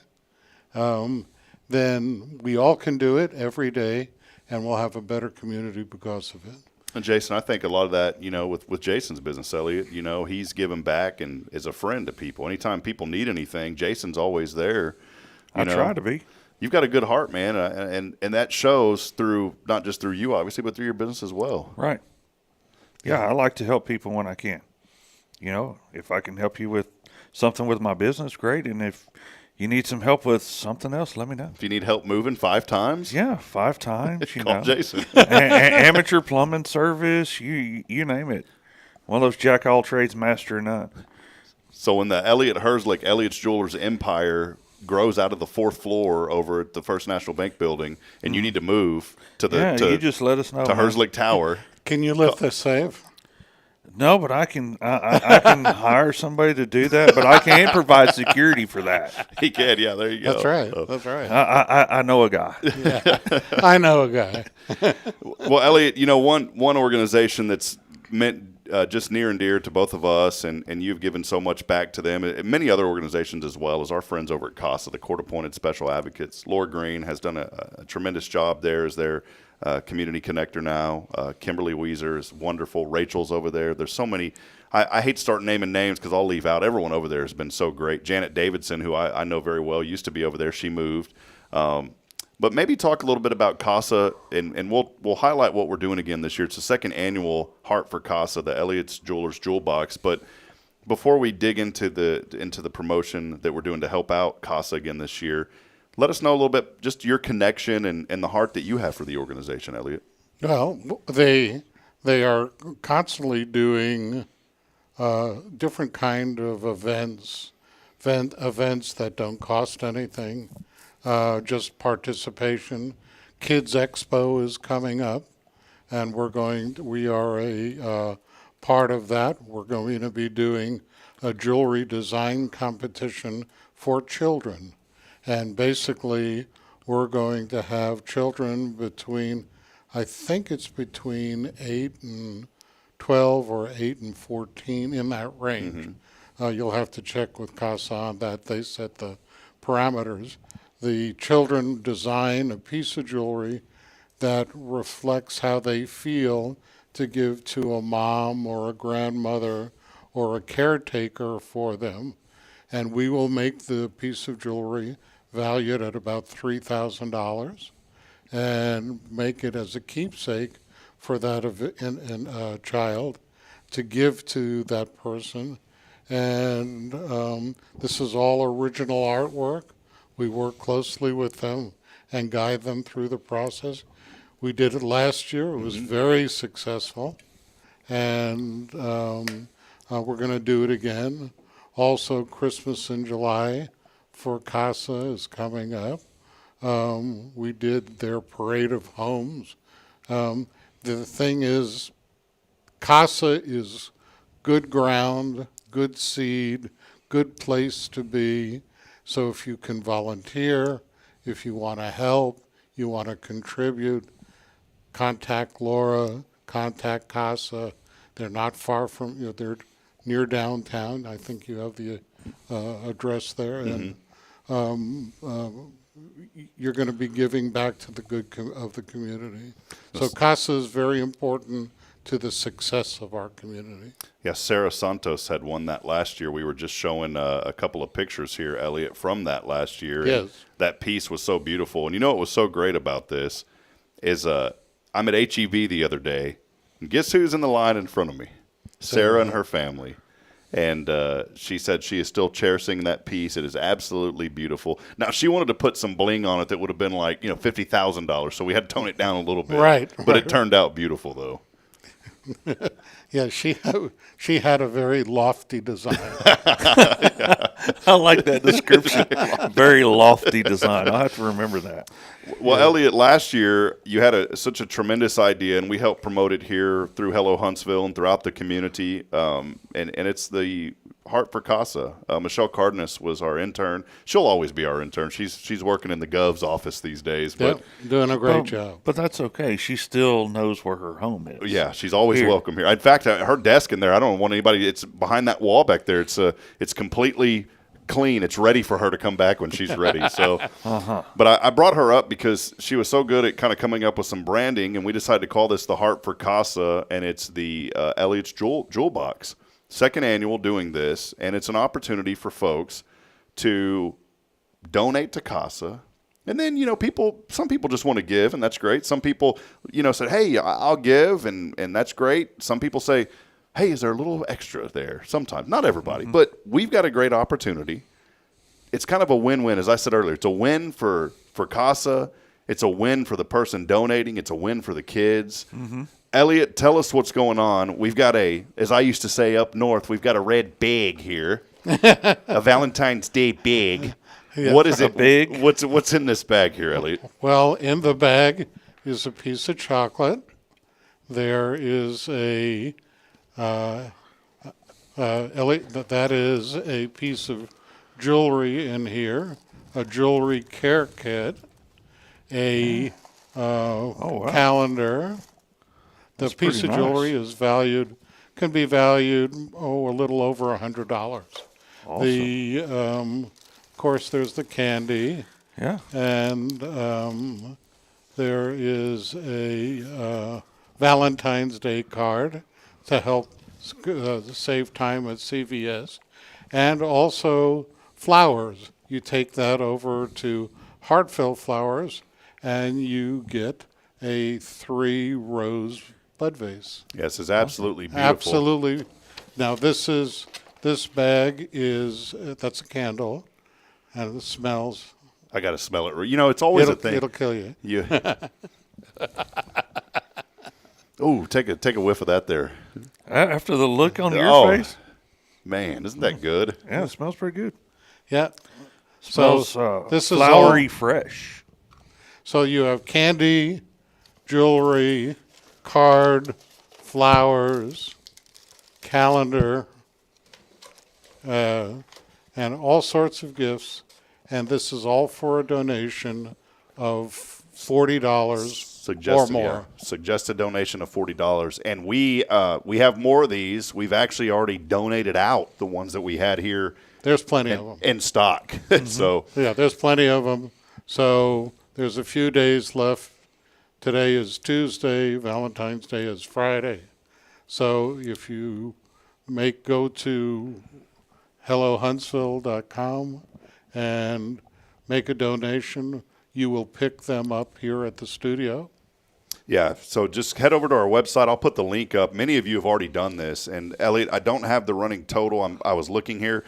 then we all can do it every day, and we'll have a better community because of it. And Jason, I think a lot of that, with Jason's business, Elliot, he's given back and is a friend to people. Anytime people need anything, Jason's always there. I try to be. You've got a good heart, man, and that shows through, not just through you, obviously, but through your business as well. Right. Yeah, I like to help people when I can. If I can help you with something with my business, great. And if you need some help with something else, let me know. If you need help moving 5 times, Yeah, 5 times. call Jason. Amateur plumbing service, you name it. One of those jack all trades, master none. So when the Elliott Herzlich, Elliott's Jewelers empire grows out of the 4th floor over at the First National Bank building, and you need to move to the you just let us know, to man. Herzlich Tower. Can you lift the safe? No, but I can hire somebody to do that, but I can't provide security for that. He can, yeah. There you go. That's right. That's right. I know a guy. Yeah, I know a guy. Well, Elliott, one organization that's meant just near and dear to both of us, and you've given so much back to them, and many other organizations as well, as our friends over at CASA, the Court-Appointed Special Advocates. Laura Green has done a tremendous job there as their community connector now. Kimberly Weezer is wonderful. Rachel's over there. There's so many. I hate to start naming names because I'll leave out. Everyone over there has been so great. Janet Davidson, who I know very well, used to be over there. She moved. But maybe talk a little bit about CASA, and we'll highlight what we're doing again this year. It's the 2nd annual Heart for CASA, the Elliott's Jewelers Jewel Box. But before we dig into the promotion that we're doing to help out CASA again this year, let us know a little bit just your connection and the heart that you have for the organization, Elliott. Well, they are constantly doing different kind of events that don't cost anything. Just participation. Kids Expo is coming up, and we are a part of that. We're going to be doing a jewelry design competition for children. And basically, we're going to have children between, I think it's between 8 and 12 or 8 and 14, in that range. Mm-hmm. You'll have to check with CASA on that. They set the parameters. The children design a piece of jewelry that reflects how they feel to give to a mom or a grandmother or a caretaker for them. And we will make the piece of jewelry valued at about $3,000 and make it as a keepsake for that child to give to that person. And this is all original artwork. We work closely with them and guide them through the process. We did it last year. It was very successful. And we're going to do it again. Also, Christmas in July for CASA is coming up. We did their parade of homes. The thing is, CASA is good ground, good seed, good place to be. So if you can volunteer, if you want to help, you want to contribute, contact Laura, contact CASA. They're not far from, they're near downtown. I think you have the address there. And you're going to be giving back to the good of the community. So CASA is very important to the success of our community. Yeah, Sarah Santos had won that last year. We were just showing a couple of pictures here, Elliott, from that last year. Yes. And that piece was so beautiful. And you know what was so great about this is I'm at HEB the other day, and guess who's in the line in front of me? Sarah and her family. And she said she is still cherishing that piece. It is absolutely beautiful. Now, she wanted to put some bling on it that would have been like, $50,000. So we had to tone it down a little bit. Right. But it turned out beautiful, though. Yeah, she had a very lofty design. I like that description. Very lofty design. I'll have to remember that. Well, Elliott, last year you had such a tremendous idea, and we helped promote it here through Hello Huntsville and throughout the community. And it's the Heart for CASA. Michelle Cardenas was our intern. She'll always be our intern. She's working in the Gov's office these days. But doing a great job. But that's okay. She still knows where her home is. Yeah, she's always welcome here. In fact, her desk in there, I don't want anybody. It's behind that wall back there. It's completely clean. It's ready for her to come back when she's ready. So, But I brought her up because she was so good at kind of coming up with some branding, and we decided to call this the Heart for CASA, and it's the Elliott's Jewel Box. Second annual doing this, and it's an opportunity for folks to donate to CASA. And then, some people just want to give, and that's great. Some people, said, hey, I'll give, and that's great. Some people say, hey, is there a little extra there? Sometimes. Not everybody, but we've got a great opportunity. it's kind of a win-win. As I said earlier, it's a win for CASA. It's a win for the person donating. It's a win for the kids. Mm-hmm. Elliot, tell us what's going on. We've got as I used to say up north, we've got a red bag here, a Valentine's Day bag. Yeah. What is it? Big? What's in this bag here, Elliot? Well, in the bag is a piece of chocolate. There is Elliot, that is a piece of jewelry in here, a jewelry care kit, a calendar. The piece of jewelry can be valued, a little over $100. Awesome. Of course, there's the candy. Yeah. And there is a Valentine's Day card to help save time at CVS. And also flowers. You take that over to Hartfield Flowers, and you get a 3-rose bud vase. Yes, it's absolutely beautiful. Absolutely. Now, this bag that's a candle, and it smells. I got to smell it. You know, it's always a thing. It'll kill you. Ooh, take a whiff of that there. After the look on your face? Man, isn't that good? Yeah, it smells pretty good. Yeah. Smells this is flowery fresh. So you have candy, jewelry, card, flowers, calendar, and all sorts of gifts. And this is all for a donation of $40 or more. Yeah, suggested donation of $40. And we have more of these. We've actually already donated out the ones that we had here. There's plenty of them in stock. Mm-hmm. So yeah, there's plenty of them. So there's a few days left. Today is Tuesday. Valentine's Day is Friday. So if you go to hellohuntsville.com and make a donation, you will pick them up here at the studio. Yeah, so just head over to our website. I'll put the link up. Many of you have already done this. And, Elliot, I don't have the running total. I was looking here.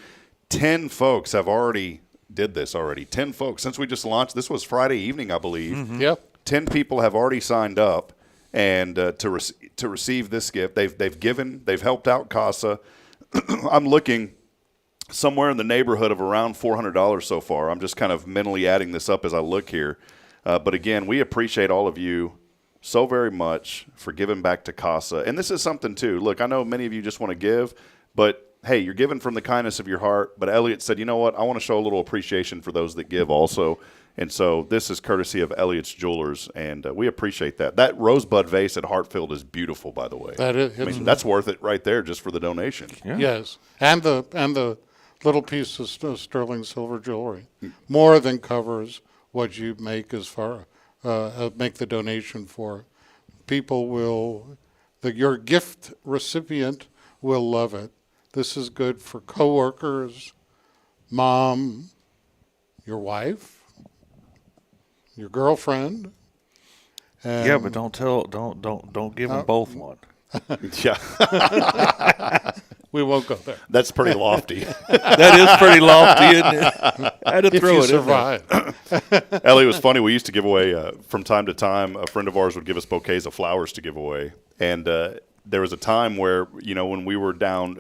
10 folks have already did this already. 10 folks. Since we just launched, this was Friday evening, I believe. Mm-hmm. Yep. 10 people have already signed up and to receive this gift. They've helped out CASA. I'm looking somewhere in the neighborhood of around $400 so far. I'm just kind of mentally adding this up as I look here. But again, we appreciate all of you so very much for giving back to CASA. And this is something too. Look, I know many of you just want to give, but hey, you're giving from the kindness of your heart. But Elliot said, you know what? I want to show a little appreciation for those that give also. And so this is courtesy of Elliot's Jewelers, and we appreciate that. That rosebud vase at Hartfield is beautiful, by the way. That is, I mean, that's worth it right there just for the donation. Yeah. Yes, and the little piece of sterling silver jewelry more than covers what you make as far make the donation for. People your gift recipient will love it. This is good for coworkers, mom, your wife, your girlfriend. Yeah, but don't give them both one. Yeah. We won't go there. That's pretty lofty. That is pretty lofty, isn't it? I had to If throw you it survive. in there. Ellie, it was funny. We used to give away, from time to time, a friend of ours would give us bouquets of flowers to give away. And there was a time where, when we were down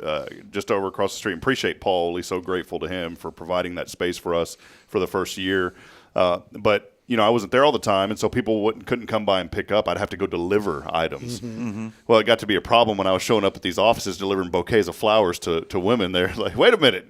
just over across the street, and appreciate Paul, we're so grateful to him for providing that space for us for the first year. But I wasn't there all the time, and so people couldn't come by and pick up. I'd have to go deliver items. Mm-hmm. Mm-hmm. Well, it got to be a problem when I was showing up at these offices delivering bouquets of flowers to women. They're like, wait a minute.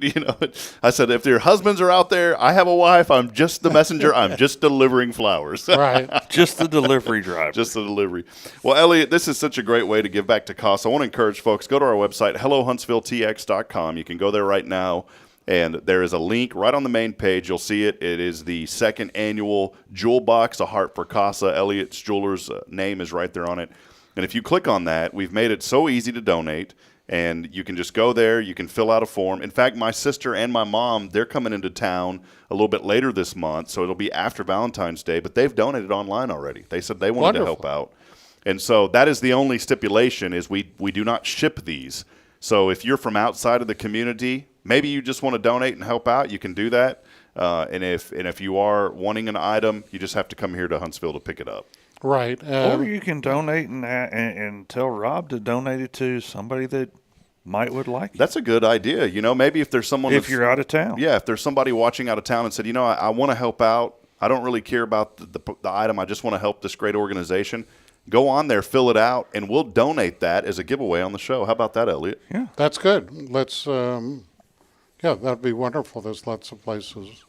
I said, if your husbands are out there, I have a wife. I'm just the messenger. I'm just delivering flowers. Right. Just the delivery driver. Just the delivery. Well, Elliot, this is such a great way to give back to CASA. I want to encourage folks, go to our website, hellohuntsvilletx.com. You can go there right now. And there is a link right on the main page. You'll see it. It is the second annual Jewel Box, A Heart for CASA. Elliot's Jewelers' name is right there on it. And if you click on that, we've made it so easy to donate. And you can just go there. You can fill out a form. In fact, my sister and my mom, they're coming into town a little bit later this month. So it'll be after Valentine's Day. But they've donated online already. They said they wanted to help out. And so that is the only stipulation is we do not ship these. So if you're from outside of the community, maybe you just want to donate and help out, you can do that. And if you are wanting an item, you just have to come here to Huntsville to pick it up. Right. Or you can donate and tell Rob to donate it to somebody that would like it. That's a good idea. You know, maybe if there's someone if you're out of town. Yeah, if there's somebody watching out of town and said, you know, I want to help out. I don't really care about the item. I just want to help this great organization. Go on there, fill it out, and we'll donate that as a giveaway on the show. How about that, Elliot? Yeah. That's good. Let's, that'd be wonderful. There's lots of places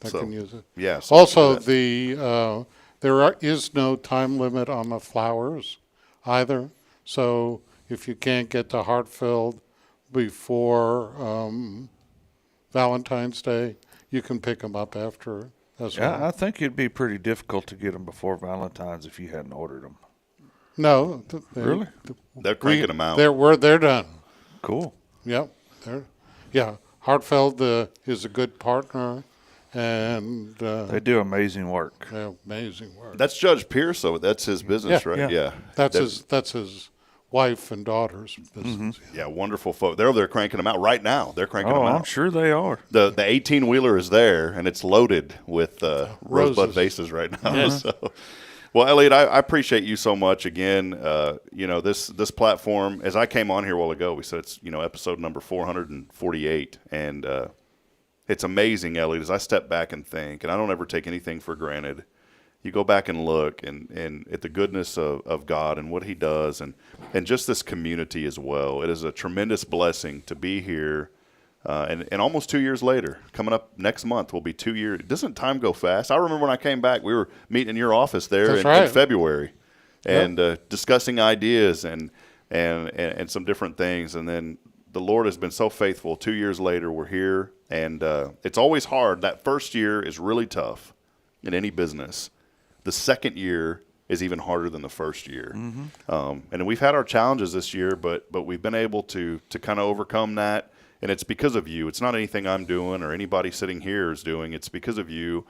that can use it. Yeah. So also, there is no time limit on the flowers either. So if you can't get to Hartfield before Valentine's Day, you can pick them up after as well. I think it'd be pretty difficult to get them before Valentine's if you hadn't ordered them. No. Really? They're cranking them out. They're done. Cool. Yep. Hartfield is a good partner, and they do amazing work. Amazing work. That's Judge Pierce, so that's his business, right? Yeah. That's his wife and daughter's business. Mm-hmm. Yeah, wonderful folks. They're over there cranking them out right now. They're cranking them out. I'm sure they are. The 18-wheeler is there, and it's loaded with rosebud vases right now. Yeah. So, well, Elliot, I appreciate you so much. Again, this platform, as I came on here a while ago, we said it's episode number 448, and it's amazing, Elliot, as I step back and think, and I don't ever take anything for granted. You go back and look and at the goodness of God and what he does and just this community as well. It is a tremendous blessing to be here. And almost 2 years later, coming up next month will be 2 years. Doesn't time go fast? I remember when I came back, we were meeting in your office there in February and discussing ideas and some different things. And then the Lord has been so faithful. 2 years later, we're here. And it's always hard. That first year is really tough in any business. The second year is even harder than the first year. Mm-hmm. And we've had our challenges this year, but we've been able to kind of overcome that. And it's because of you. It's not anything I'm doing or anybody sitting here is doing. It's because of you,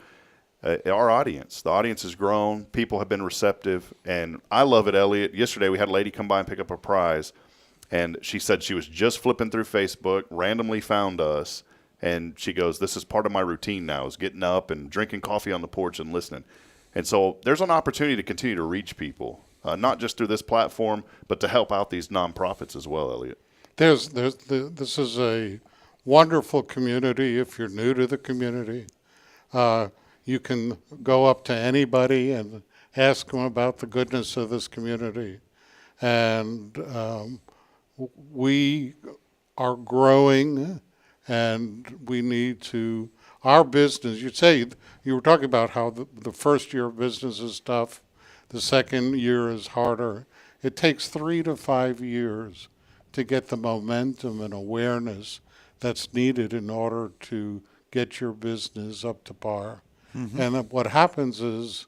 our audience. The audience has grown. People have been receptive. And I love it, Elliot. Yesterday we had a lady come by and pick up a prize. And she said she was just flipping through Facebook, randomly found us. And she goes, this is part of my routine now, is getting up and drinking coffee on the porch and listening. And so there's an opportunity to continue to reach people, not just through this platform, but to help out these nonprofits as well, Elliot. This is a wonderful community. If you're new to the community, you can go up to anybody and ask them about the goodness of this community. And we are growing, and we need to. Our business, you were talking about how the first year of business is tough, the second year is harder. It takes 3 to 5 years to get the momentum and awareness that's needed in order to get your business up to par. Mm-hmm. And what happens is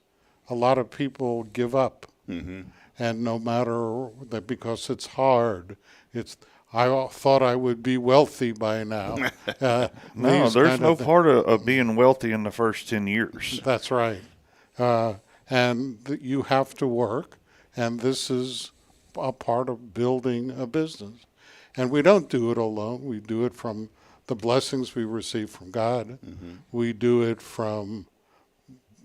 a lot of people give up. Mm-hmm. And no matter that, because it's hard, I thought I would be wealthy by now. No, there's no part of being wealthy in the first 10 years. That's right. And you have to work, and this is a part of building a business. And we don't do it alone. We do it from the blessings we receive from God. Mm-hmm. We do it from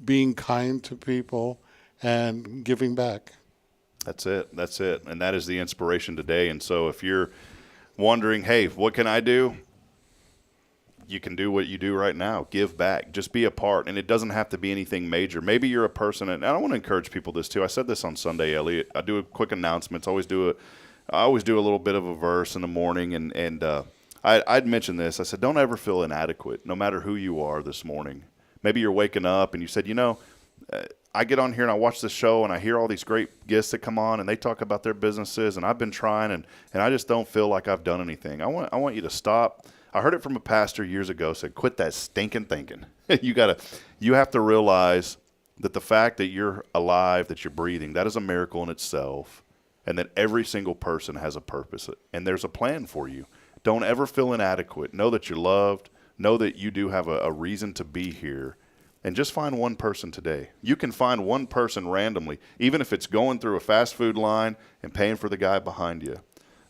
being kind to people and giving back. That's it. And that is the inspiration today. And so if you're wondering, hey, what can I do? You can do what you do right now. Give back. Just be a part. And it doesn't have to be anything major. Maybe you're a person, and I want to encourage people this too. I said this on Sunday, Elliot. I do a quick announcements. I always do a little bit of a verse in the morning. And I'd mentioned this. I said, don't ever feel inadequate, no matter who you are this morning. Maybe you're waking up and you said, I get on here and I watch this show and I hear all these great guests that come on and they talk about their businesses, and I've been trying and I just don't feel like I've done anything. I want you to stop. I heard it from a pastor years ago, said, quit that stinking thinking. You have to realize that the fact that you're alive, that you're breathing, that is a miracle in itself, and that every single person has a purpose and there's a plan for you. Don't ever feel inadequate. Know that you're loved. Know that you do have a reason to be here. And just find one person today. You can find one person randomly, even if it's going through a fast food line and paying for the guy behind you.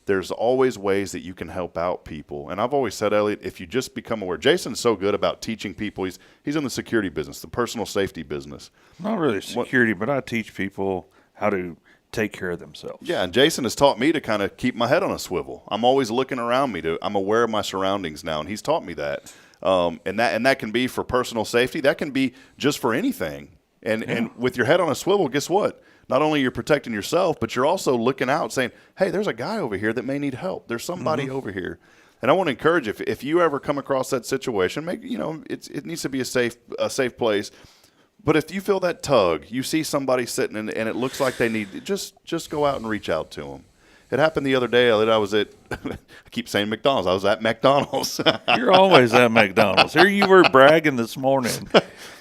there's always ways that you can help out people. And I've always said, Elliot, if you just become aware, Jason's so good about teaching people. He's in the security business, the personal safety business. Not really security, but I teach people how to take care of themselves. Yeah, and Jason has taught me to kind of keep my head on a swivel. I'm always looking around me. I'm aware of my surroundings now, and he's taught me that. And that can be for personal safety. That can be just for anything. And with your head on a swivel, guess what? Not only you're protecting yourself, but you're also looking out saying, hey, there's a guy over here that may need help. There's somebody over here. And I want to encourage, if you ever come across that situation, it needs to be a safe place. But if you feel that tug, you see somebody sitting and it looks like they need, just go out and reach out to them. It happened the other day that I was at, I keep saying McDonald's. I was at McDonald's. You're always at McDonald's. Here you were bragging this morning.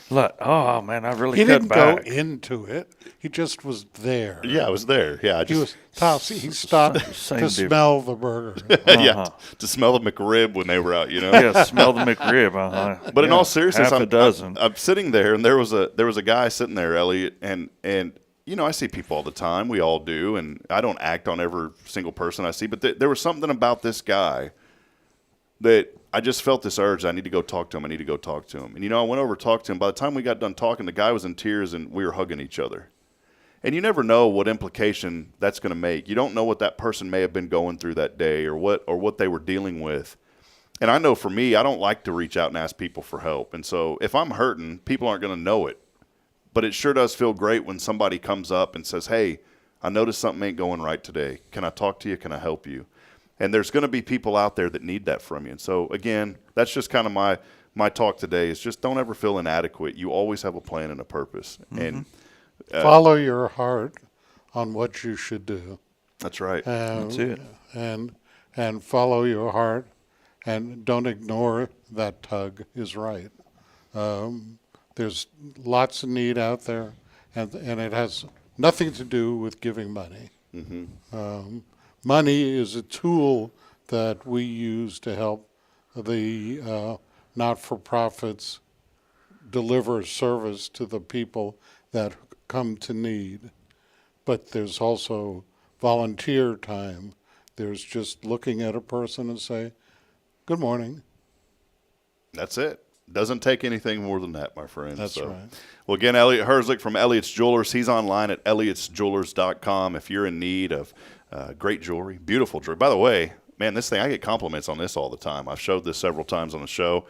Look, oh, man, I really cut back. He didn't go into it. He just was there. Yeah, I was there. Yeah, he stopped to smell the burger. Yeah, to smell the McRib when they were out, Yeah, smell the McRib. But in all seriousness, I'm sitting there, and there was a guy sitting there, Elliot, and I see people all the time. We all do, and I don't act on every single person I see. But there was something about this guy that I just felt this urge. I need to go talk to him. And, I went over to talk to him. By the time we got done talking, the guy was in tears, and we were hugging each other. And you never know what implication that's going to make. You don't know what that person may have been going through that day or what they were dealing with. And I know for me, I don't like to reach out and ask people for help. And so if I'm hurting, people aren't going to know it. But it sure does feel great when somebody comes up and says, hey, I noticed something ain't going right today. Can I talk to you? Can I help you? And there's going to be people out there that need that from you. And so, again, that's just kind of my talk today is just don't ever feel inadequate. You always have a plan and a purpose. And follow your heart on what you should do. That's right. That's it. And follow your heart and don't ignore that tug is right. There's lots of need out there, and it has nothing to do with giving money. Money is a tool that we use to help the not-for-profits deliver service to the people that come to need. But there's also volunteer time. There's just looking at a person and say, good morning. That's it. Doesn't take anything more than that, my friend. That's right. Well, again, Elliot Herzlich from Elliot's Jewelers. He's online at elliotsjewelers.com if you're in need of great jewelry, beautiful jewelry. By the way, man, this thing, I get compliments on this all the time. I've showed this several times on the show.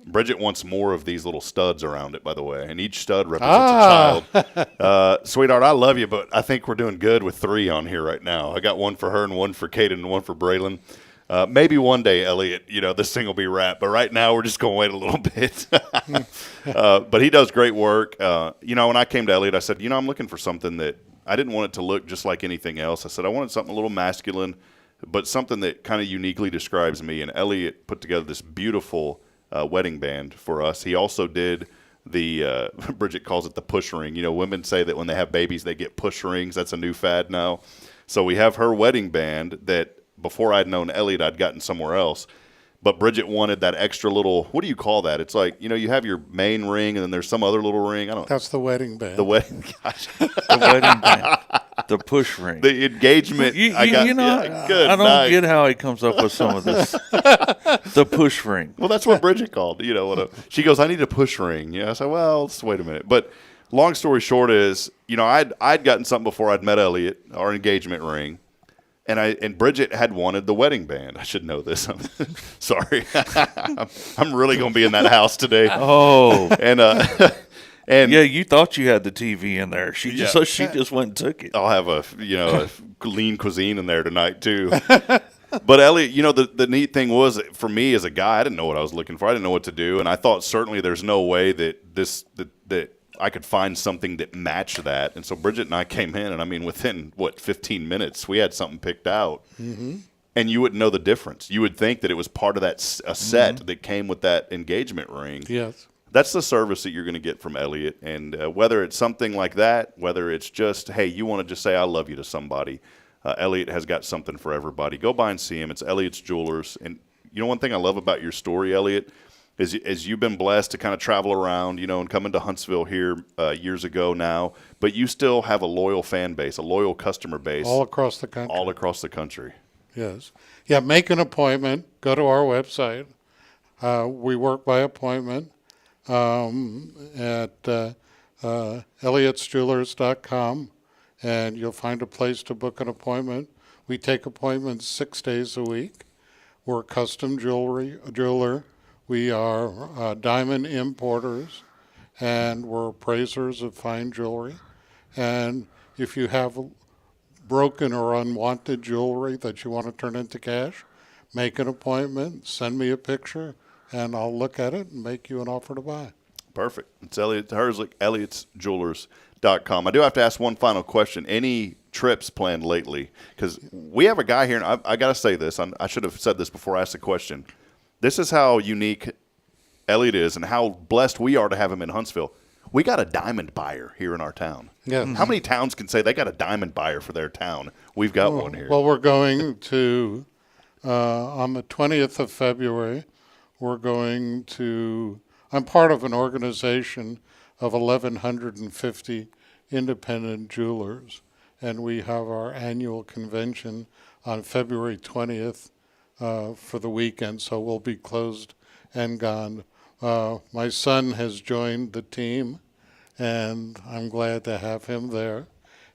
Bridget wants more of these little studs around it, by the way, and each stud represents a child. Sweetheart, I love you, but I think we're doing good with 3 on here right now. I got one for her and one for Kaden and one for Braylon. Maybe one day, Elliot, this thing will be wrapped. But right now, we're just going to wait a little bit. But he does great work. When I came to Elliot, I said, I'm looking for something that I didn't want it to look just like anything else. I said I wanted something a little masculine, but something that kind of uniquely describes me. And Elliot put together this beautiful wedding band for us. He also did the Bridget calls it the push ring. Women say that when they have babies, they get push rings. That's a new fad now. So we have her wedding band that before I'd known Elliot, I'd gotten somewhere else. But Bridget wanted that extra little, what do you call that? It's like, you have your main ring and then there's some other little ring. That's the wedding band. The wedding, gosh. The wedding band. The push ring. The engagement. I don't get how he comes up with some of this. The push ring. Well, that's what Bridget called. She goes, I need a push ring. I said, well, let's wait a minute. But long story short is, I'd gotten something before I'd met Elliot, our engagement ring. And Bridget had wanted the wedding band. I should know this. I'm sorry. I'm really going to be in that house today. Oh. And yeah, you thought you had the TV in there. She just went and took it. I'll have a lean cuisine in there tonight too. But Elliot, the neat thing was for me as a guy, I didn't know what I was looking for. I didn't know what to do, and I thought certainly there's no way that that I could find something that matched that. And so Bridget and I came in, and within 15 minutes, we had something picked out. Mm-hmm. And you wouldn't know the difference. You would think that it was part of a set that came with that engagement ring. Yes. That's the service that you're going to get from Elliot. And whether it's something like that, whether it's just, hey, you want to just say I love you to somebody, Elliot has got something for everybody. Go by and see him. It's Elliot's Jewelers. And one thing I love about your story, Elliot, is you've been blessed to kind of travel around, and come into Huntsville here years ago now, but you still have a loyal fan base, a loyal customer base. All across the country. All across the country. Yes. Yeah, make an appointment. Go to our website. We work by appointment at elliotsjewelers.com, and you'll find a place to book an appointment. We take appointments 6 days a week. We're a custom jeweler. We are diamond importers, and we're appraisers of fine jewelry. And if you have broken or unwanted jewelry that you want to turn into cash, make an appointment, send me a picture, and I'll look at it and make you an offer to buy. Perfect. It's Elliot Herzlich, elliotsjewelers.com. I do have to ask one final question. Any trips planned lately? Because we have a guy here, and I got to say this. I should have said this before I asked the question. This is how unique Elliot is and how blessed we are to have him in Huntsville. We got a diamond buyer here in our town. Yeah. How many towns can say they got a diamond buyer for their town? We've got one here. Well, we're going to, on the 20th of February, we're going to, I'm part of an organization of 1,150 independent jewelers, and we have our annual convention on February 20th for the weekend, so we'll be closed and gone. My son has joined the team, and I'm glad to have him there.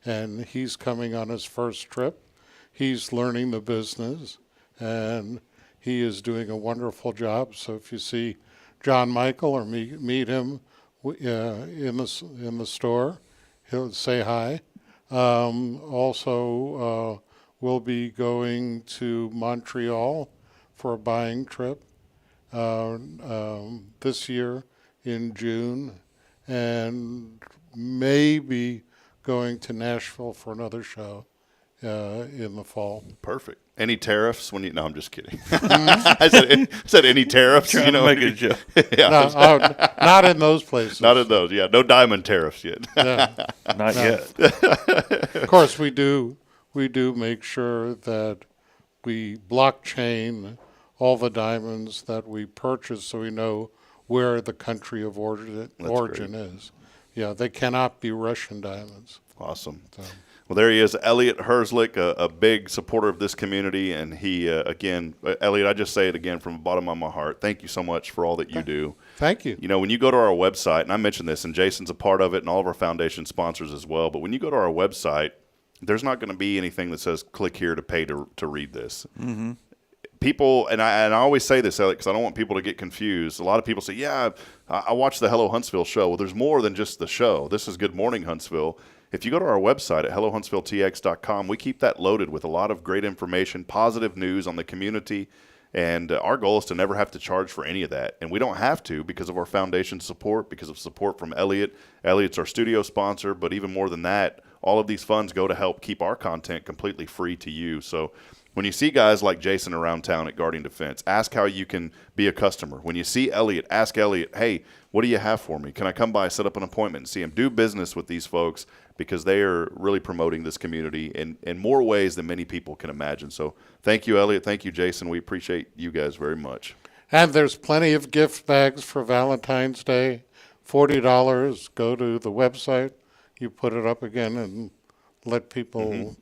And he's coming on his first trip. He's learning the business, and he is doing a wonderful job. So if you see John Michael or meet him in the store, he'll say hi. Also, we'll be going to Montreal for a buying trip this year in June, and maybe going to Nashville for another show in the fall. Perfect. Any tariffs when you? No, I'm just kidding. I said any tariffs. You know, make a joke. Yeah, No, not in those places. Not in those. Yeah, no diamond tariffs yet. Not yet. Of course, we do make sure that we blockchain all the diamonds that we purchase, so we know where the country of origin is. Yeah, they cannot be Russian diamonds. Awesome. So. Well, there he is, Elliot Herzlich, a big supporter of this community. And he, again, Elliot, I just say it again from the bottom of my heart. Thank you so much for all that you do. Thank you. You know, when you go to our website, and I mentioned this, and Jason's a part of it, and all of our foundation sponsors as well, but when you go to our website, there's not going to be anything that says click here to pay to read this. Mm-hmm. People, and I always say this, Elliot, because I don't want people to get confused. A lot of people say, yeah, I watch the Hello Huntsville show. Well, there's more than just the show. This is Good Morning Huntsville. If you go to our website at hellohuntsvilletx.com, we keep that loaded with a lot of great information, positive news on the community, and our goal is to never have to charge for any of that. And we don't have to because of our foundation support, because of support from Elliot. Elliot's our studio sponsor, but even more than that, all of these funds go to help keep our content completely free to you. So when you see guys like Jason around town at Guardian Defense, ask how you can be a customer. When you see Elliot, ask Elliot, hey, what do you have for me? Can I come by, set up an appointment, and see him? Do business with these folks because they are really promoting this community in more ways than many people can imagine. So thank you, Elliot. Thank you, Jason. We appreciate you guys very much. And there's plenty of gift bags for Valentine's Day. $40. Go to the website. You put it up again and let people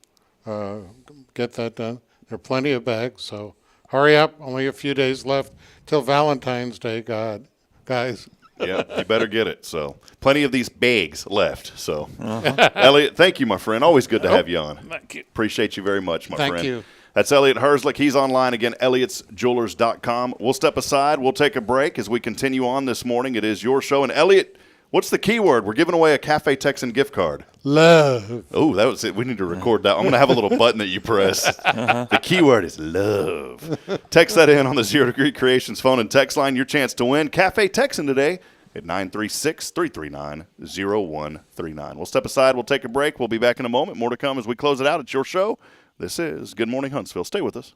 get that done. There are plenty of bags, so hurry up. Only a few days left till Valentine's Day, guys. Yeah, you better get it. So plenty of these bags left. So Elliot, thank you, my friend. Always good to have you on. Thank you. Appreciate you very much, my friend. Thank you. That's Elliot Herzlich. He's online again, elliotsjewelers.com. We'll step aside. We'll take a break as we continue on this morning. It is your show. And Elliot, what's the key word? We're giving away a Cafe Texan gift card. Love. Oh, that was it. We need to record that. I'm going to have a little button that you press. The key word is love. Text that in on the 0 Degree Creations phone and text line. Your chance to win Cafe Texan today at 936-339-0139. We'll step aside. We'll take a break. We'll be back in a moment. More to come as we close it out. It's your show. This is Good Morning Huntsville. Stay with us.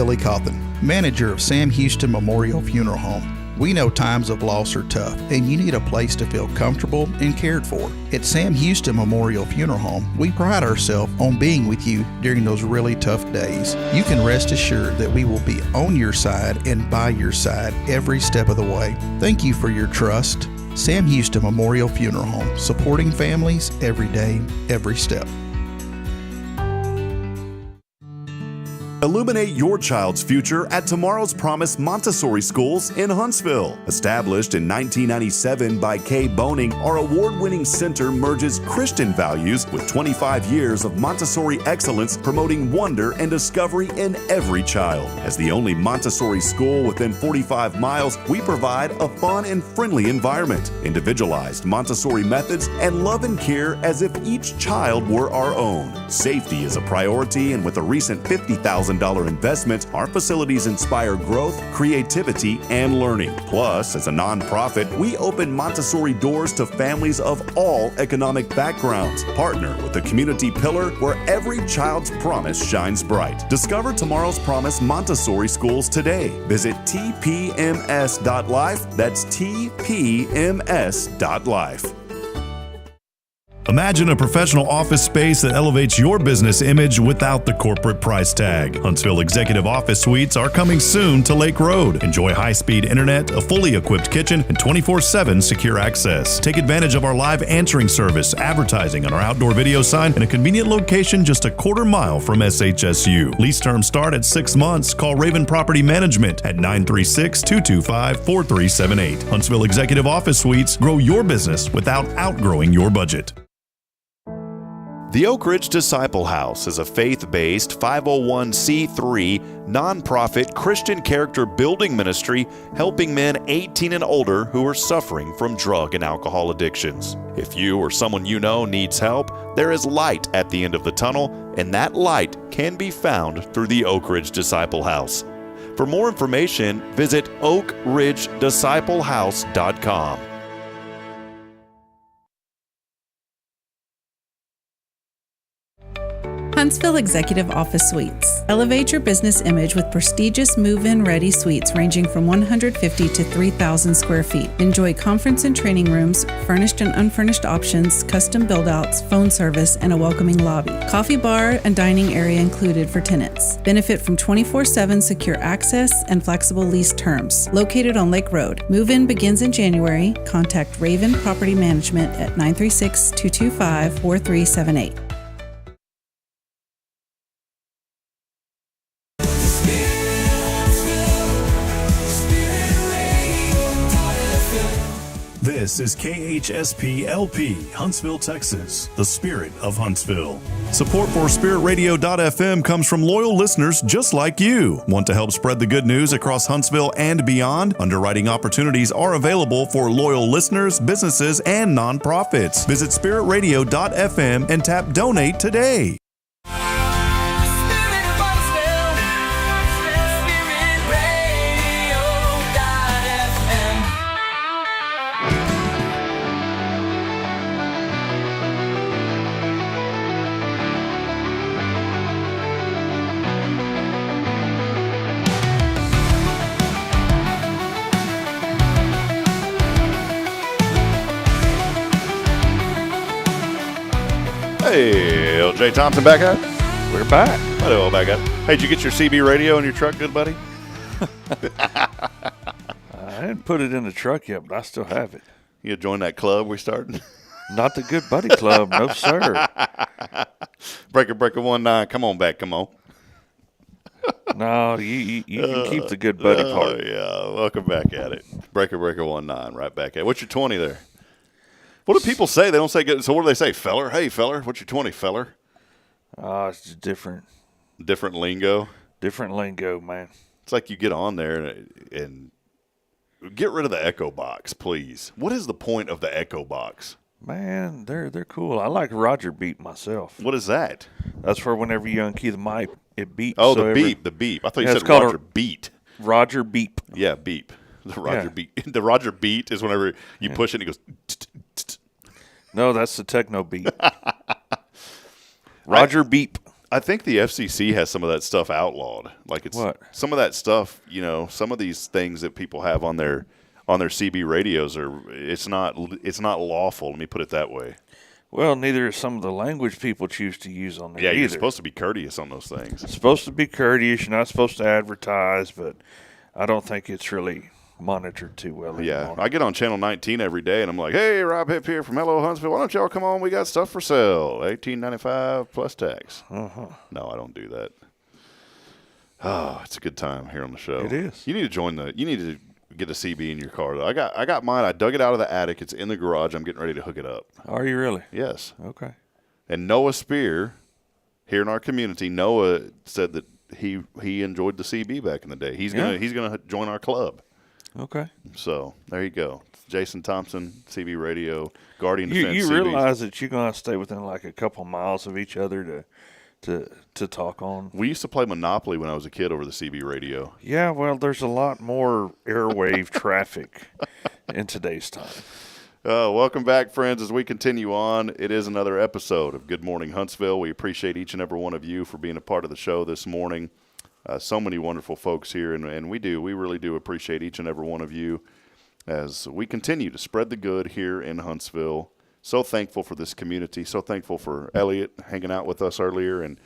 Billy Cawthon, manager of Sam Houston Memorial Funeral Home. We know times of loss are tough, and you need a place to feel comfortable and cared for. At Sam Houston Memorial Funeral Home, we pride ourselves on being with you during those really tough days. You can rest assured that we will be on your side and by your side every step of the way. Thank you for your trust. Sam Houston Memorial Funeral Home, supporting families every day, every step. Illuminate your child's future at Tomorrow's Promise Montessori Schools in Huntsville. Established in 1997 by Kay Boning, our award-winning center merges Christian values with 25 years of Montessori excellence, promoting wonder and discovery in every child. As the only Montessori school within 45 miles, we provide a fun and friendly environment, individualized Montessori methods, and love and care as if each child were our own. Safety is a priority, and with a recent $50,000 investment, our facilities inspire growth, creativity, and learning. Plus, as a nonprofit, we open Montessori doors to families of all economic backgrounds. Partner with the community pillar where every child's promise shines bright. Discover Tomorrow's Promise Montessori Schools today. Visit tpms.life. That's tpms.life. Imagine a professional office space that elevates your business image without the corporate price tag. Huntsville Executive Office Suites are coming soon to Lake Road. Enjoy high-speed internet, a fully equipped kitchen, and 24/7 secure access. Take advantage of our live answering service, advertising on our outdoor video sign, and a convenient location just a quarter mile from SHSU. Lease terms start at 6 months. Call Raven Property Management at 936-225-4378. Huntsville Executive Office Suites. Grow your business without outgrowing your budget. The Oak Ridge Disciple House is a faith-based 501c3 nonprofit Christian character building ministry helping men 18 and older who are suffering from drug and alcohol addictions. If you or someone you know needs help, there is light at the end of the tunnel, and that light can be found through the Oak Ridge Disciple House. For more information, visit oakridgedisciplehouse.com. Huntsville Executive Office Suites. Elevate your business image with prestigious move-in ready suites ranging from 150 to 3,000 square feet. Enjoy conference and training rooms, furnished and unfurnished options, custom build-outs, phone service, and a welcoming lobby. Coffee bar and dining area included for tenants. Benefit from 24/7 secure access and flexible lease terms. Located on Lake Road. Move-in begins in January. Contact Raven Property Management at 936-225-4378. This is KHSP-LP, Huntsville, Texas, the spirit of Huntsville. Support for SpiritRadio.fm comes from loyal listeners just like you. Want to help spread the good news across Huntsville and beyond? Underwriting opportunities are available for loyal listeners, businesses, and nonprofits. Visit SpiritRadio.fm and tap Donate today. Hey, LJ Thompson back up. We're back. Hello, back up. Hey, did you get your CB radio in your truck, good buddy? I didn't put it in the truck yet, but I still have it. You join that club we started? Not the Good Buddy Club, no sir. Breaker 19, come on back, come on. No, you can keep the Good Buddy part. Yeah, welcome back at it. Breaker 19, right back at it. What's your 20 there? What do people say? They don't say good. So what do they say? Feller? Hey, feller. What's your 20, feller? It's just different. Different lingo? Different lingo, man. It's like you get on there and get rid of the echo box, please. What is the point of the echo box? Man, they're cool. I like Roger Beep myself. What is that? That's for whenever you unkey the mic, it beeps. Oh, the beep. I thought you said Roger Beat. Roger Beep. Yeah, beep. The Roger Beat. The Roger Beat is whenever you push it and it goes. No, that's the techno beat. Roger Beep. I think the FCC has some of that stuff outlawed. Like it's what? Some of that stuff, some of these things that people have on their CB radios it's not lawful. Let me put it that way. Well, neither is some of the language people choose to use on there. Yeah, either. you're supposed to be courteous on those things. It's supposed to be courteous. You're not supposed to advertise, but I don't think it's really monitored too well anymore. Yeah, I get on Channel 19 every day, and I'm like, hey, Rob Hip here from Hello Huntsville. Why don't y'all come on? We got stuff for sale. $18.95 plus tax. Uh-huh. No, I don't do that. Oh, it's a good time here on the show. It is. You need to get a CB in your car, though. I got mine. I dug it out of the attic. It's in the garage. I'm getting ready to hook it up. Are you really? Yes. Okay. And Noah Spear, here in our community, Noah said that he enjoyed the CB back in the day. He's gonna join our club. Okay. So there you go. Jason Thompson, CB Radio, Guardian Defense. You CBs. realize that you're gonna stay within like a couple miles of each other to talk on. We used to play Monopoly when I was a kid over the CB radio. Yeah, well, there's a lot more airwave traffic in today's time. Welcome back, friends, as we continue on. It is another episode of Good Morning Huntsville. We appreciate each and every one of you for being a part of the show this morning. So many wonderful folks here, and we really do appreciate each and every one of you as we continue to spread the good here in Huntsville. So thankful for this community. So thankful for Elliot hanging out with us earlier. And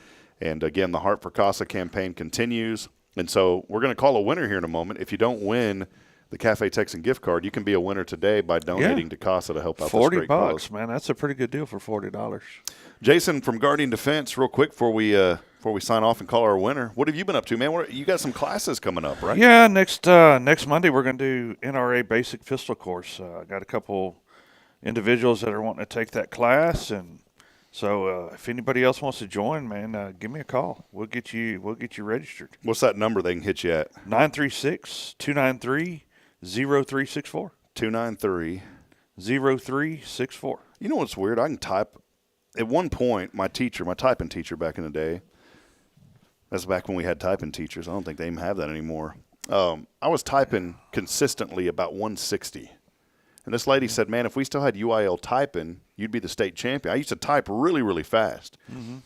again, the Heart for CASA campaign continues. And so we're going to call a winner here in a moment. If you don't win the Cafe Texan gift card, you can be a winner today by donating to CASA to help out this great cause. $40, man. That's a pretty good deal for $40. Jason from Guardian Defense, real quick before we sign off and call our winner, what have you been up to, man? You got some classes coming up, right? Yeah, next Monday we're going to do NRA Basic Pistol Course. I got a couple individuals that are wanting to take that class, and so if anybody else wants to join, man, give me a call. We'll get you registered. What's that number they can hit you at? 936-293-0364. 293-0364. You know what's weird? I can type. At one point, my typing teacher back in the day, that's back when we had typing teachers. I don't think they even have that anymore. I was typing consistently about 160. And this lady said, man, if we still had UIL typing, you'd be the state champion. I used to type really, really fast. Mm-hmm.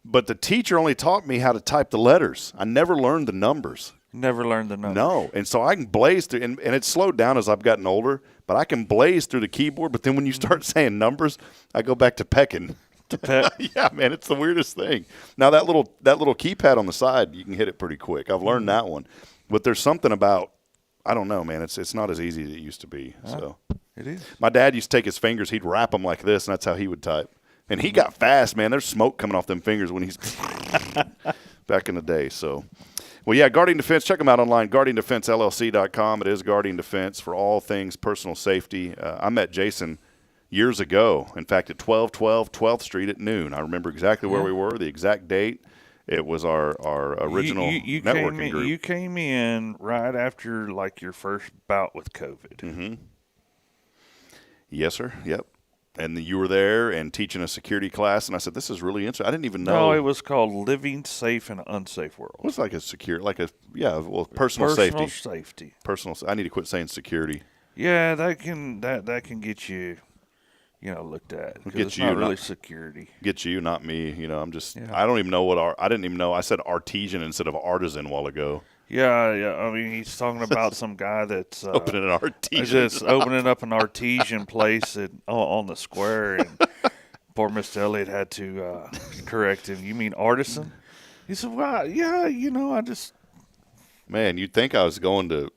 But the teacher only taught me how to type the letters. I never learned the numbers. Never learned the numbers. No. And so I can blaze through, and it's slowed down as I've gotten older, but I can blaze through the keyboard. But then when you start saying numbers, I go back to pecking. Yeah, man, it's the weirdest thing. Now, that little keypad on the side, you can hit it pretty quick. I've learned that one. But there's something about, I don't know, man. It's not as easy as it used to be. So it is. My dad used to take his fingers, he'd wrap them like this, and that's how he would type. And he got fast, man. There's smoke coming off them fingers when he's back in the day. So, well, yeah, Guardian Defense. Check them out online, GuardianDefenseLLC.com. It is Guardian Defense for all things personal safety. I met Jason years ago, in fact, at 1212 12th Street at noon. I remember exactly where we were, the exact date. It was our original networking group. You came in right after, like, your first bout with COVID. Mm-hmm. Yes, sir. Yep. And you were there and teaching a security class, and I said, this is really interesting. I didn't even know. No, it was called Living Safe in an Unsafe World. It was like personal safety. I need to quit saying security. Yeah, that can get you, looked at. Because it's not really security. Get you, not me. I'm just, I don't even know I didn't even know. I said artesian instead of artisan a while ago. Yeah. I mean, he's talking about some guy that's opening an artesian. Just opening up an artesian place on the square, and poor Mr. Elliott had to correct him. You mean artisan? He said, well, yeah, I just. Man, you'd think I was going to.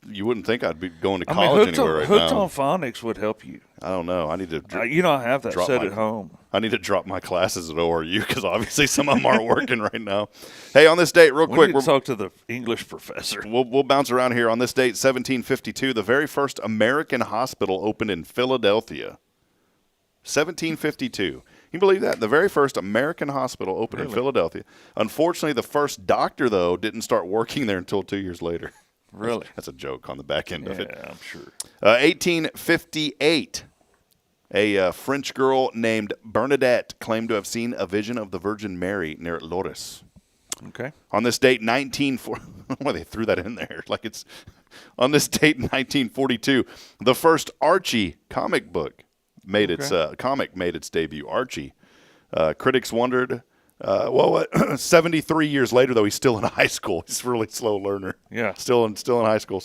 You wouldn't think I'd be going to college anywhere right now. Hooked on Phonics would help you. I don't know. I need to. You don't have that set at home. I need to drop my classes at ORU because obviously some of them aren't working right now. Hey, on this date, real quick, we'll talk to the English professor. We'll bounce around here. On this date, 1752, the very first American hospital opened in Philadelphia. 1752. Can you believe that? The very first American hospital opened in Philadelphia. Unfortunately, the first doctor, though, didn't start working there until 2 years later. Really? That's a joke on the back end of it. Yeah, I'm sure. 1858, a French girl named Bernadette claimed to have seen a vision of the Virgin Mary near Lourdes. Okay. On this date, why they threw that in there? Like it's on this date, 1942, the first Archie comic book made its debut. Archie. Critics wondered Well, 73 years later, though, he's still in high school. He's a really slow learner. Yeah. Still in high school.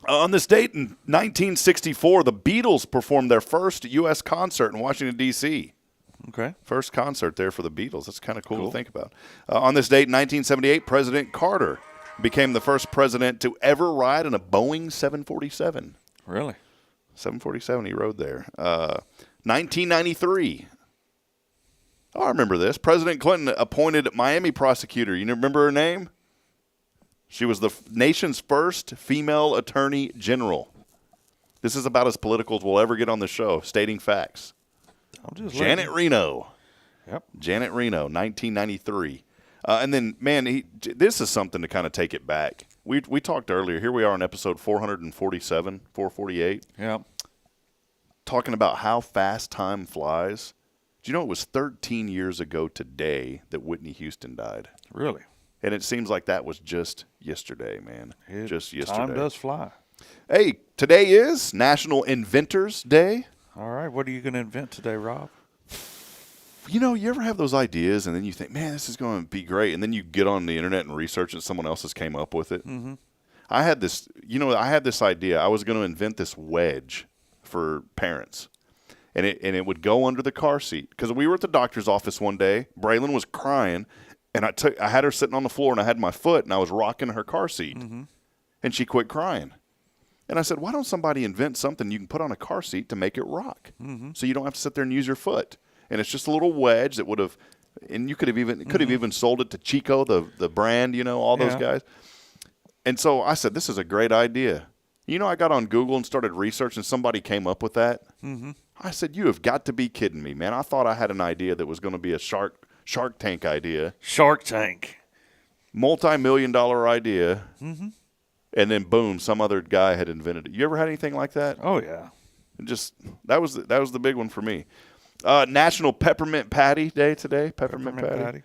On this date in 1964, the Beatles performed their first U.S. concert in Washington, D.C. Okay. First concert there for the Beatles. That's kind of cool to think about. On this date in 1978, President Carter became the first president to ever ride in a Boeing 747. Really? 747 he rode there. 1993. Oh, I remember this. President Clinton appointed Miami prosecutor. You remember her name? She was the nation's first female attorney general. This is about as political as we'll ever get on the show, stating facts. Janet Reno. Yep. Janet Reno, 1993. And then, man, this is something to kind of take it back. We talked earlier. Here we are on episode 447, 448. Yeah. Talking about how fast time flies. Do you know it was 13 years ago today that Whitney Houston died? Really? And it seems like that was just yesterday, man. Just yesterday. Time does fly. Hey, today is National Inventors Day. All right. What are you going to invent today, Rob? You know, you ever have those ideas and then you think, man, this is going to be great. And then you get on the internet and research and someone else has came up with it. Mm-hmm. I had this idea. I was going to invent this wedge for parents. And it would go under the car seat. Because we were at the doctor's office one day. Braylon was crying. And I had her sitting on the floor, and I had my foot, and I was rocking her car seat. Mm-hmm. And she quit crying. And I said, why don't somebody invent something you can put on a car seat to make it rock? Mm-hmm. So you don't have to sit there and use your foot. And it's just a little wedge that would have – and you could have even sold it to Chico, the brand, all those guys. And so I said, this is a great idea. I got on Google and started researching. Somebody came up with that. Mm-hmm. I said, you have got to be kidding me, man. I thought I had an idea that was going to be a Shark Tank idea. Shark Tank. Multi-million-dollar idea. Mm-hmm. And then, boom, some other guy had invented it. You ever had anything like that? Oh, yeah. That was the big one for me. National Peppermint Patty Day today. Peppermint Patty.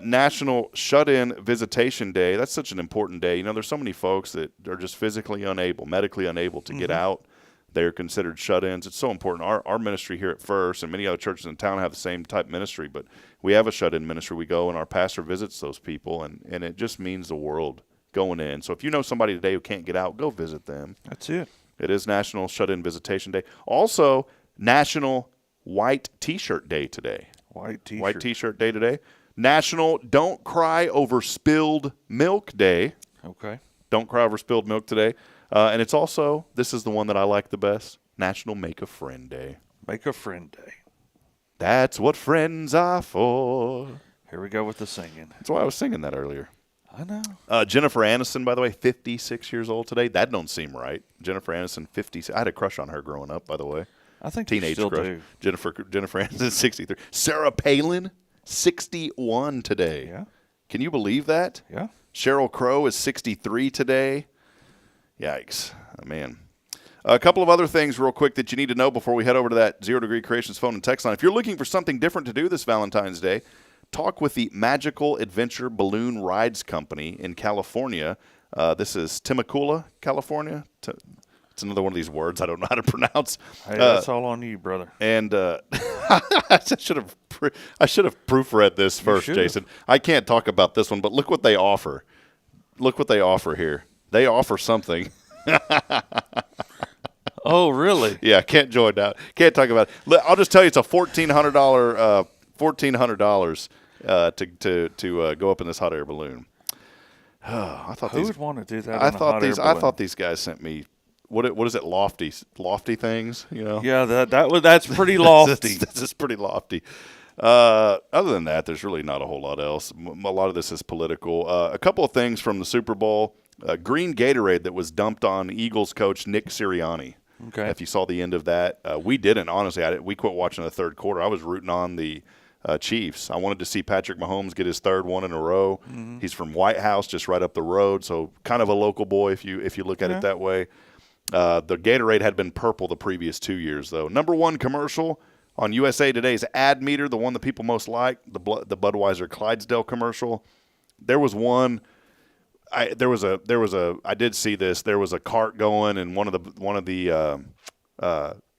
National Shut-In Visitation Day. That's such an important day. There's so many folks that are just physically unable, medically unable to get out. They're considered shut-ins. It's so important. Our ministry here at First and many other churches in town have the same type ministry, but we have a shut-in ministry. We go and our pastor visits those people, and it just means the world going in. So if you know somebody today who can't get out, go visit them. That's it. It is National Shut-In Visitation Day. Also, National White T-Shirt Day today. White T-shirt Day today. National Don't Cry Over Spilled Milk Day. Okay. Don't cry over spilled milk today. And it's also, this is the one that I like the best, National Make a Friend Day. Make a Friend Day. That's what friends are for. Here we go with the singing. That's why I was singing that earlier. I know. Jennifer Aniston, by the way, 56 years old today. That don't seem right. Jennifer Aniston, 56. I had a crush on her growing up, by the way. I think teenage you still crush. do. Jennifer Aniston, 63. Sarah Palin, 61 today. Yeah. Can you believe that? Yeah. Sheryl Crow is 63 today. Yikes. Oh, man. A couple of other things real quick that you need to know before we head over to that Zero Degree Creations phone and text line. If you're looking for something different to do this Valentine's Day, talk with the Magical Adventure Balloon Rides Company in California. This is Temecula, California. It's another one of these words I don't know how to pronounce. Hey, that's all on you, brother. And I should have proofread this first, Jason. I can't talk about this one, but look what they offer. Look what they offer here. They offer something. Oh, really? Yeah, can't join out. Can't talk about it. I'll just tell you, it's a $1,400 to go up in this hot air balloon. I thought Who would want to do that? I thought these guys sent me. What is it? Lofty things, Yeah, that's pretty lofty. That's pretty lofty. Other than that, there's really not a whole lot else. A lot of this is political. A couple of things from the Super Bowl. Green Gatorade that was dumped on Eagles coach Nick Sirianni. Okay. If you saw the end of that, we didn't. Honestly, we quit watching the third quarter. I was rooting on the Chiefs. I wanted to see Patrick Mahomes get his third one in a row. Mm-hmm. He's from White House, just right up the road, so kind of a local boy if you look at it that way. The Gatorade had been purple the previous 2 years, though. Number one commercial on USA Today's ad meter, the one that people most like, the Budweiser Clydesdale commercial. There was one. I did see this. There was a cart going, and one of the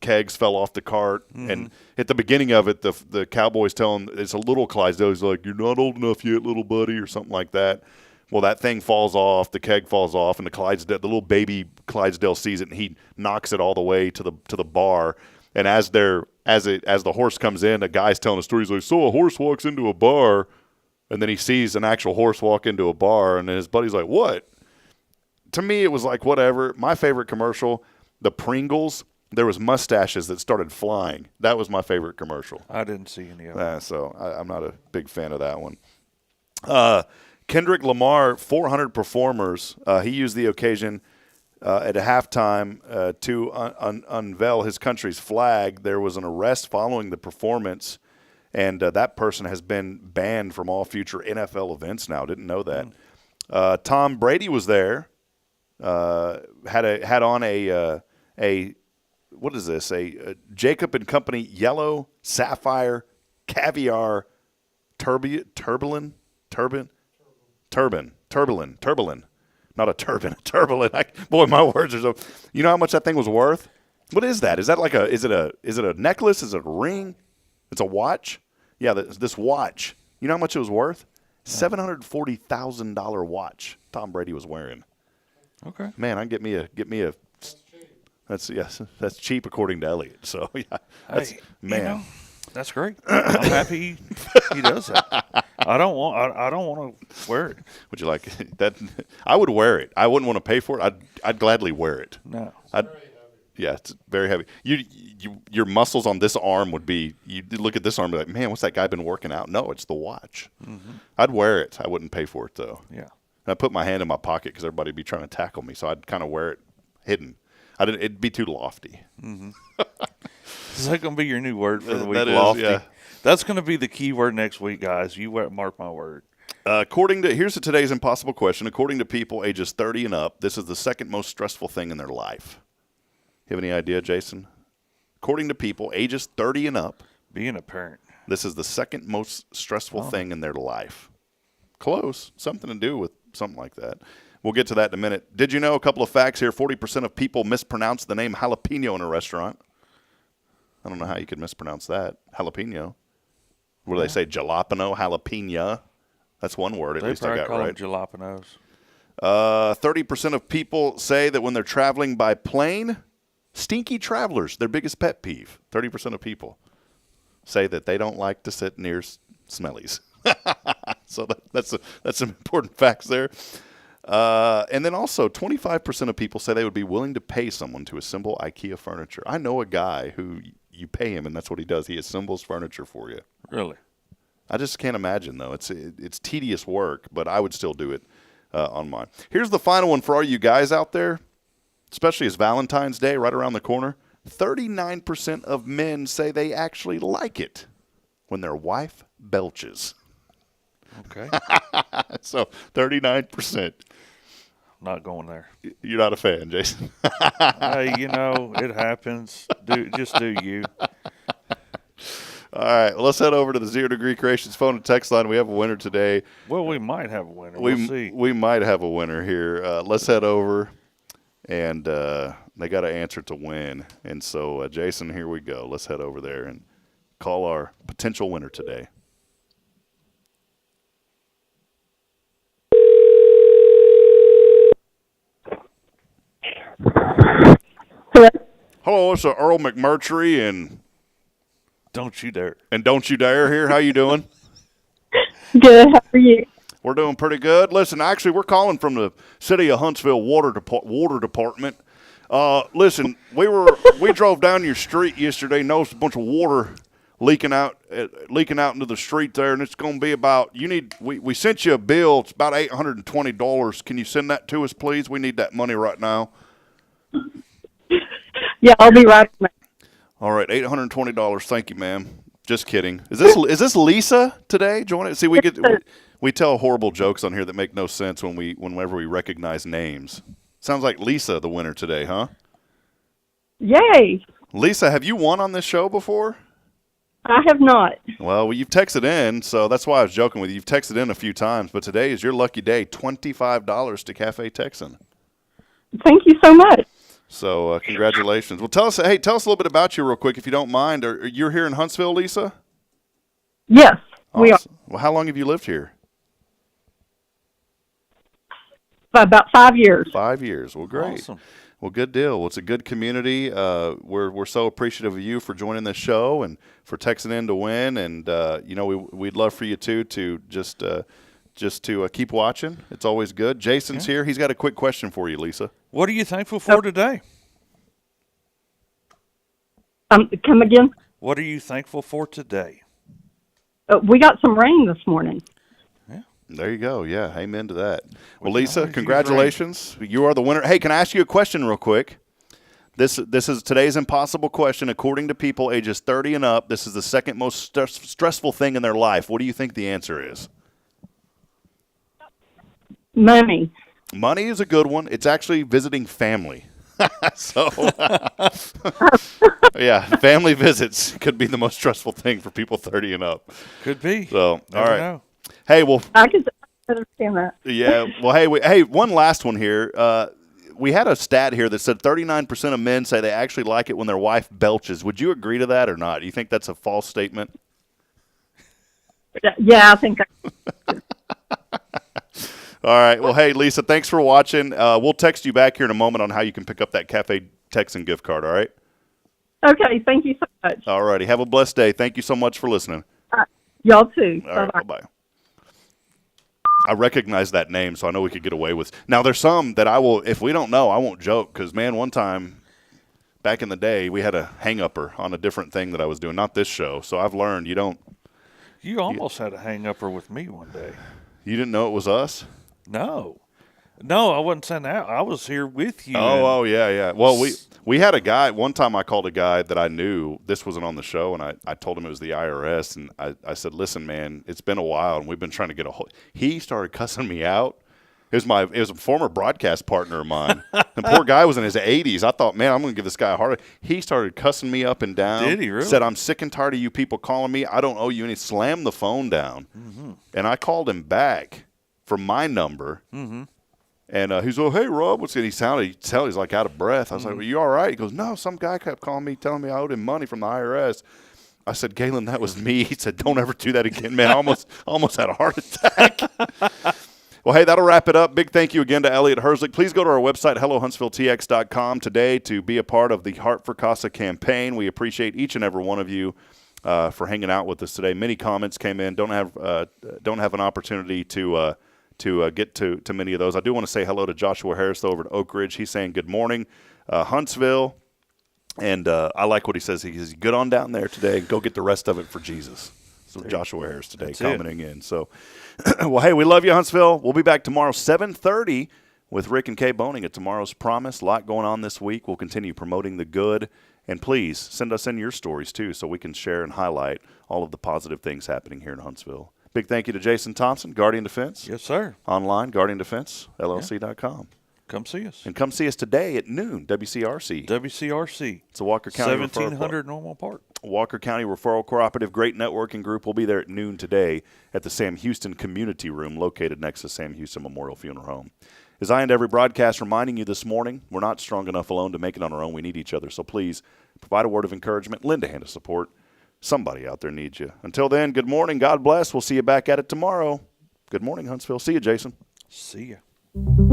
kegs fell off the cart. And at the beginning of it, the cowboy's telling, it's a little Clydesdale. He's like, "You're not old enough yet, little buddy," or something like that. Well, that thing falls off, the keg falls off, and the little baby Clydesdale sees it, and he knocks it all the way to the bar. And as the horse comes in, a guy's telling a story. He's like, "So a horse walks into a bar," and then he sees an actual horse walk into a bar, and then his buddy's like, "What?" To me, it was like whatever. My favorite commercial, the Pringles. There was mustaches that started flying. That was my favorite commercial. I didn't see any of them. So I'm not a big fan of that one. Kendrick Lamar, 400 performers. He used the occasion at a halftime to unveil his country's flag. There was an arrest following the performance, and that person has been banned from all future NFL events now. Didn't know that. Tom Brady was there. Had on a what is this? A Jacob and Company yellow sapphire caviar turban. Not a turban, a turban. Boy, my words are so. You know how much that thing was worth? What is that? Is that like is it a necklace? Is it a ring? It's a watch? Yeah, this watch. You know how much it was worth? $740,000 watch Tom Brady was wearing. Okay. Man, I get me a. That's cheap according to Elliot. So yeah, that's that's great. I'm happy he does that. I don't want to wear it. Would you like that? I would wear it. I wouldn't want to pay for it. I'd gladly wear it. No. Yeah, it's very heavy. Your muscles on this arm would be. You look at this arm and be like, man, what's that guy been working out? No, it's the watch. Mm-hmm. I'd wear it. I wouldn't pay for it though. Yeah. And I put my hand in my pocket because everybody would be trying to tackle me, so I'd kind of wear it hidden. It'd be too lofty. Mm-hmm. Is that going to be your new word for the week? That is, lofty. yeah. That's going to be the key word next week, guys. You mark my word. Here's today's impossible question. According to people ages 30 and up, this is the second most stressful thing in their life. You have any idea, Jason? According to people ages 30 and up, being a parent. This is the second most stressful thing in their life. Close. Something to do with something like that. We'll get to that in a minute. Did you know a couple of facts here? 40% of people mispronounce the name jalapeno in a restaurant. I don't know how you could mispronounce that. Jalapeno. What do they say? Jalapeno, jalapeno. That's one word at least I got right. They probably call them jalapenos. 30% of people say that when they're traveling by plane, stinky travelers, their biggest pet peeve. 30% of people say that they don't like to sit near smellies. So that's some important facts there. And then also 25% of people say they would be willing to pay someone to assemble IKEA furniture. I know a guy who you pay him, and that's what he does. He assembles furniture for you. Really? I just can't imagine, though. It's tedious work, but I would still do it on mine. Here's the final one for all you guys out there, especially as Valentine's Day right around the corner. 39% of men say they actually like it when their wife belches. Okay. So 39%. Not going there. You're not a fan, Jason. Hey, it happens. Just do you. All right, well, let's head over to the 0 Degree Creations phone and text line. We have a winner today. Well, we might have a winner. We'll see. We might have a winner here. Let's head over, and they got to answer to win. And so, Jason, here we go. Let's head over there and call our potential winner today. Hello, it's Earl McMurtry and Don't You Dare. And Don't You Dare here. How you doing? Good. How are you? We're doing pretty good. Listen, actually, we're calling from the city of Huntsville water department. Listen, we drove down your street yesterday, noticed a bunch of water leaking out into the street there, and it's going to be about. We sent you a bill. It's about $820. Can you send that to us, please? We need that money right now. Yeah, I'll be right back. All right, $820. Thank you, ma'am. Just kidding. Is this Lisa today? Join it. See, we tell horrible jokes on here that make no sense whenever we recognize names. Sounds like Lisa, the winner today, huh? Yay! Lisa, have you won on this show before? I have not. Well, you've texted in, so that's why I was joking with you. You've texted in a few times, but today is your lucky day. $25 to Cafe Texan. Thank you so much. So congratulations. Well, tell us a little bit about you real quick, if you don't mind. You're here in Huntsville, Lisa? Yes, we are. Well, how long have you lived here? For about 5 years. 5 years. Well, great. Awesome. Well, good deal. Well, it's a good community. We're so appreciative of you for joining this show and for texting in to win. And we'd love for you too to just to keep watching. It's always good. Jason's here. He's got a quick question for you, Lisa. What are you thankful for today? Come again? What are you thankful for today? We got some rain this morning. There you go. Yeah, amen to that. Well, Lisa, congratulations. You are the winner. Hey, can I ask you a question real quick? This is today's impossible question. According to people ages 30 and up, this is the second most stressful thing in their life. What do you think the answer is? Money. Money is a good one. It's actually visiting family. So, yeah, family visits could be the most stressful thing for people 30 and up. Could be. So, Never all right. know. Hey, well, I can understand that. Yeah. Well, hey, one last one here. We had a stat here that said 39% of men say they actually like it when their wife belches. Would you agree to that or not? Do you think that's a false statement? Yeah, I think. All right. Well, hey, Lisa, thanks for watching. We'll text you back here in a moment on how you can pick up that Cafe Texan gift card, all right? Okay, thank you so much. All righty. Have a blessed day. Thank you so much for listening. Y'all too. All right, bye-bye. I recognize that name, so I know we could get away with. Now, there's some that I will, if we don't know, I won't joke, because, man, one time back in the day, we had a hang-upper on a different thing that I was doing, not this show. So I've learned you don't. You almost had a hang-upper with me one day. You didn't know it was us? No, I wasn't saying that. I was here with you. Oh, yeah. Well, we had a guy. One time I called a guy that I knew. This wasn't on the show, and I told him it was the IRS. And I said, listen, man, it's been a while, and we've been trying to get a hold. He started cussing me out. It was a former broadcast partner of mine. The poor guy was in his 80s. I thought, man, I'm going to give this guy a heart attack. He started cussing me up and down. Did he really? Said, I'm sick and tired of you people calling me. I don't owe you any. Slammed the phone down. Mm-hmm. And I called him back from my number. Mm-hmm. And he's like, hey, Rob, what's good? He's like out of breath. I was like, well, you all right? He goes, no, some guy kept calling me, telling me I owed him money from the IRS. I said, Galen, that was me. He said, don't ever do that again, man. I almost had a heart attack. Well, hey, that'll wrap it up. Big thank you again to Elliot Herzlich. Please go to our website, hellohuntsvilletx.com, today to be a part of the Heart for Casa campaign. We appreciate each and every one of you for hanging out with us today. Many comments came in. Don't have an opportunity to get to many of those. I do want to say hello to Joshua Harris over at Oak Ridge. He's saying good morning, Huntsville. And I like what he says. He says, get on down there today and go get the rest of it for Jesus. So Joshua Harris today commenting in. So, well, hey, we love you, Huntsville. We'll be back tomorrow, 7:30 with Rick and Kay Boning at Tomorrow's Promise. A lot going on this week. We'll continue promoting the good. And please send us in your stories, too, so we can share and highlight all of the positive things happening here in Huntsville. Big thank you to Jason Thompson, Guardian Defense. Yes, sir. Online, GuardianDefenseLLC.com. Come see us. And come see us today at noon, WCRC. WCRC. It's a Walker County 1700 Normal Park. Walker County Referral Cooperative, great networking group. We'll be there at noon today at the Sam Houston Community Room located next to Sam Houston Memorial Funeral Home. As I end every broadcast reminding you this morning, we're not strong enough alone to make it on our own. We need each other. So please provide a word of encouragement, lend a hand of support. Somebody out there needs you. Until then, good morning. God bless. We'll see you back at it tomorrow. Good morning, Huntsville. See you, Jason. See ya.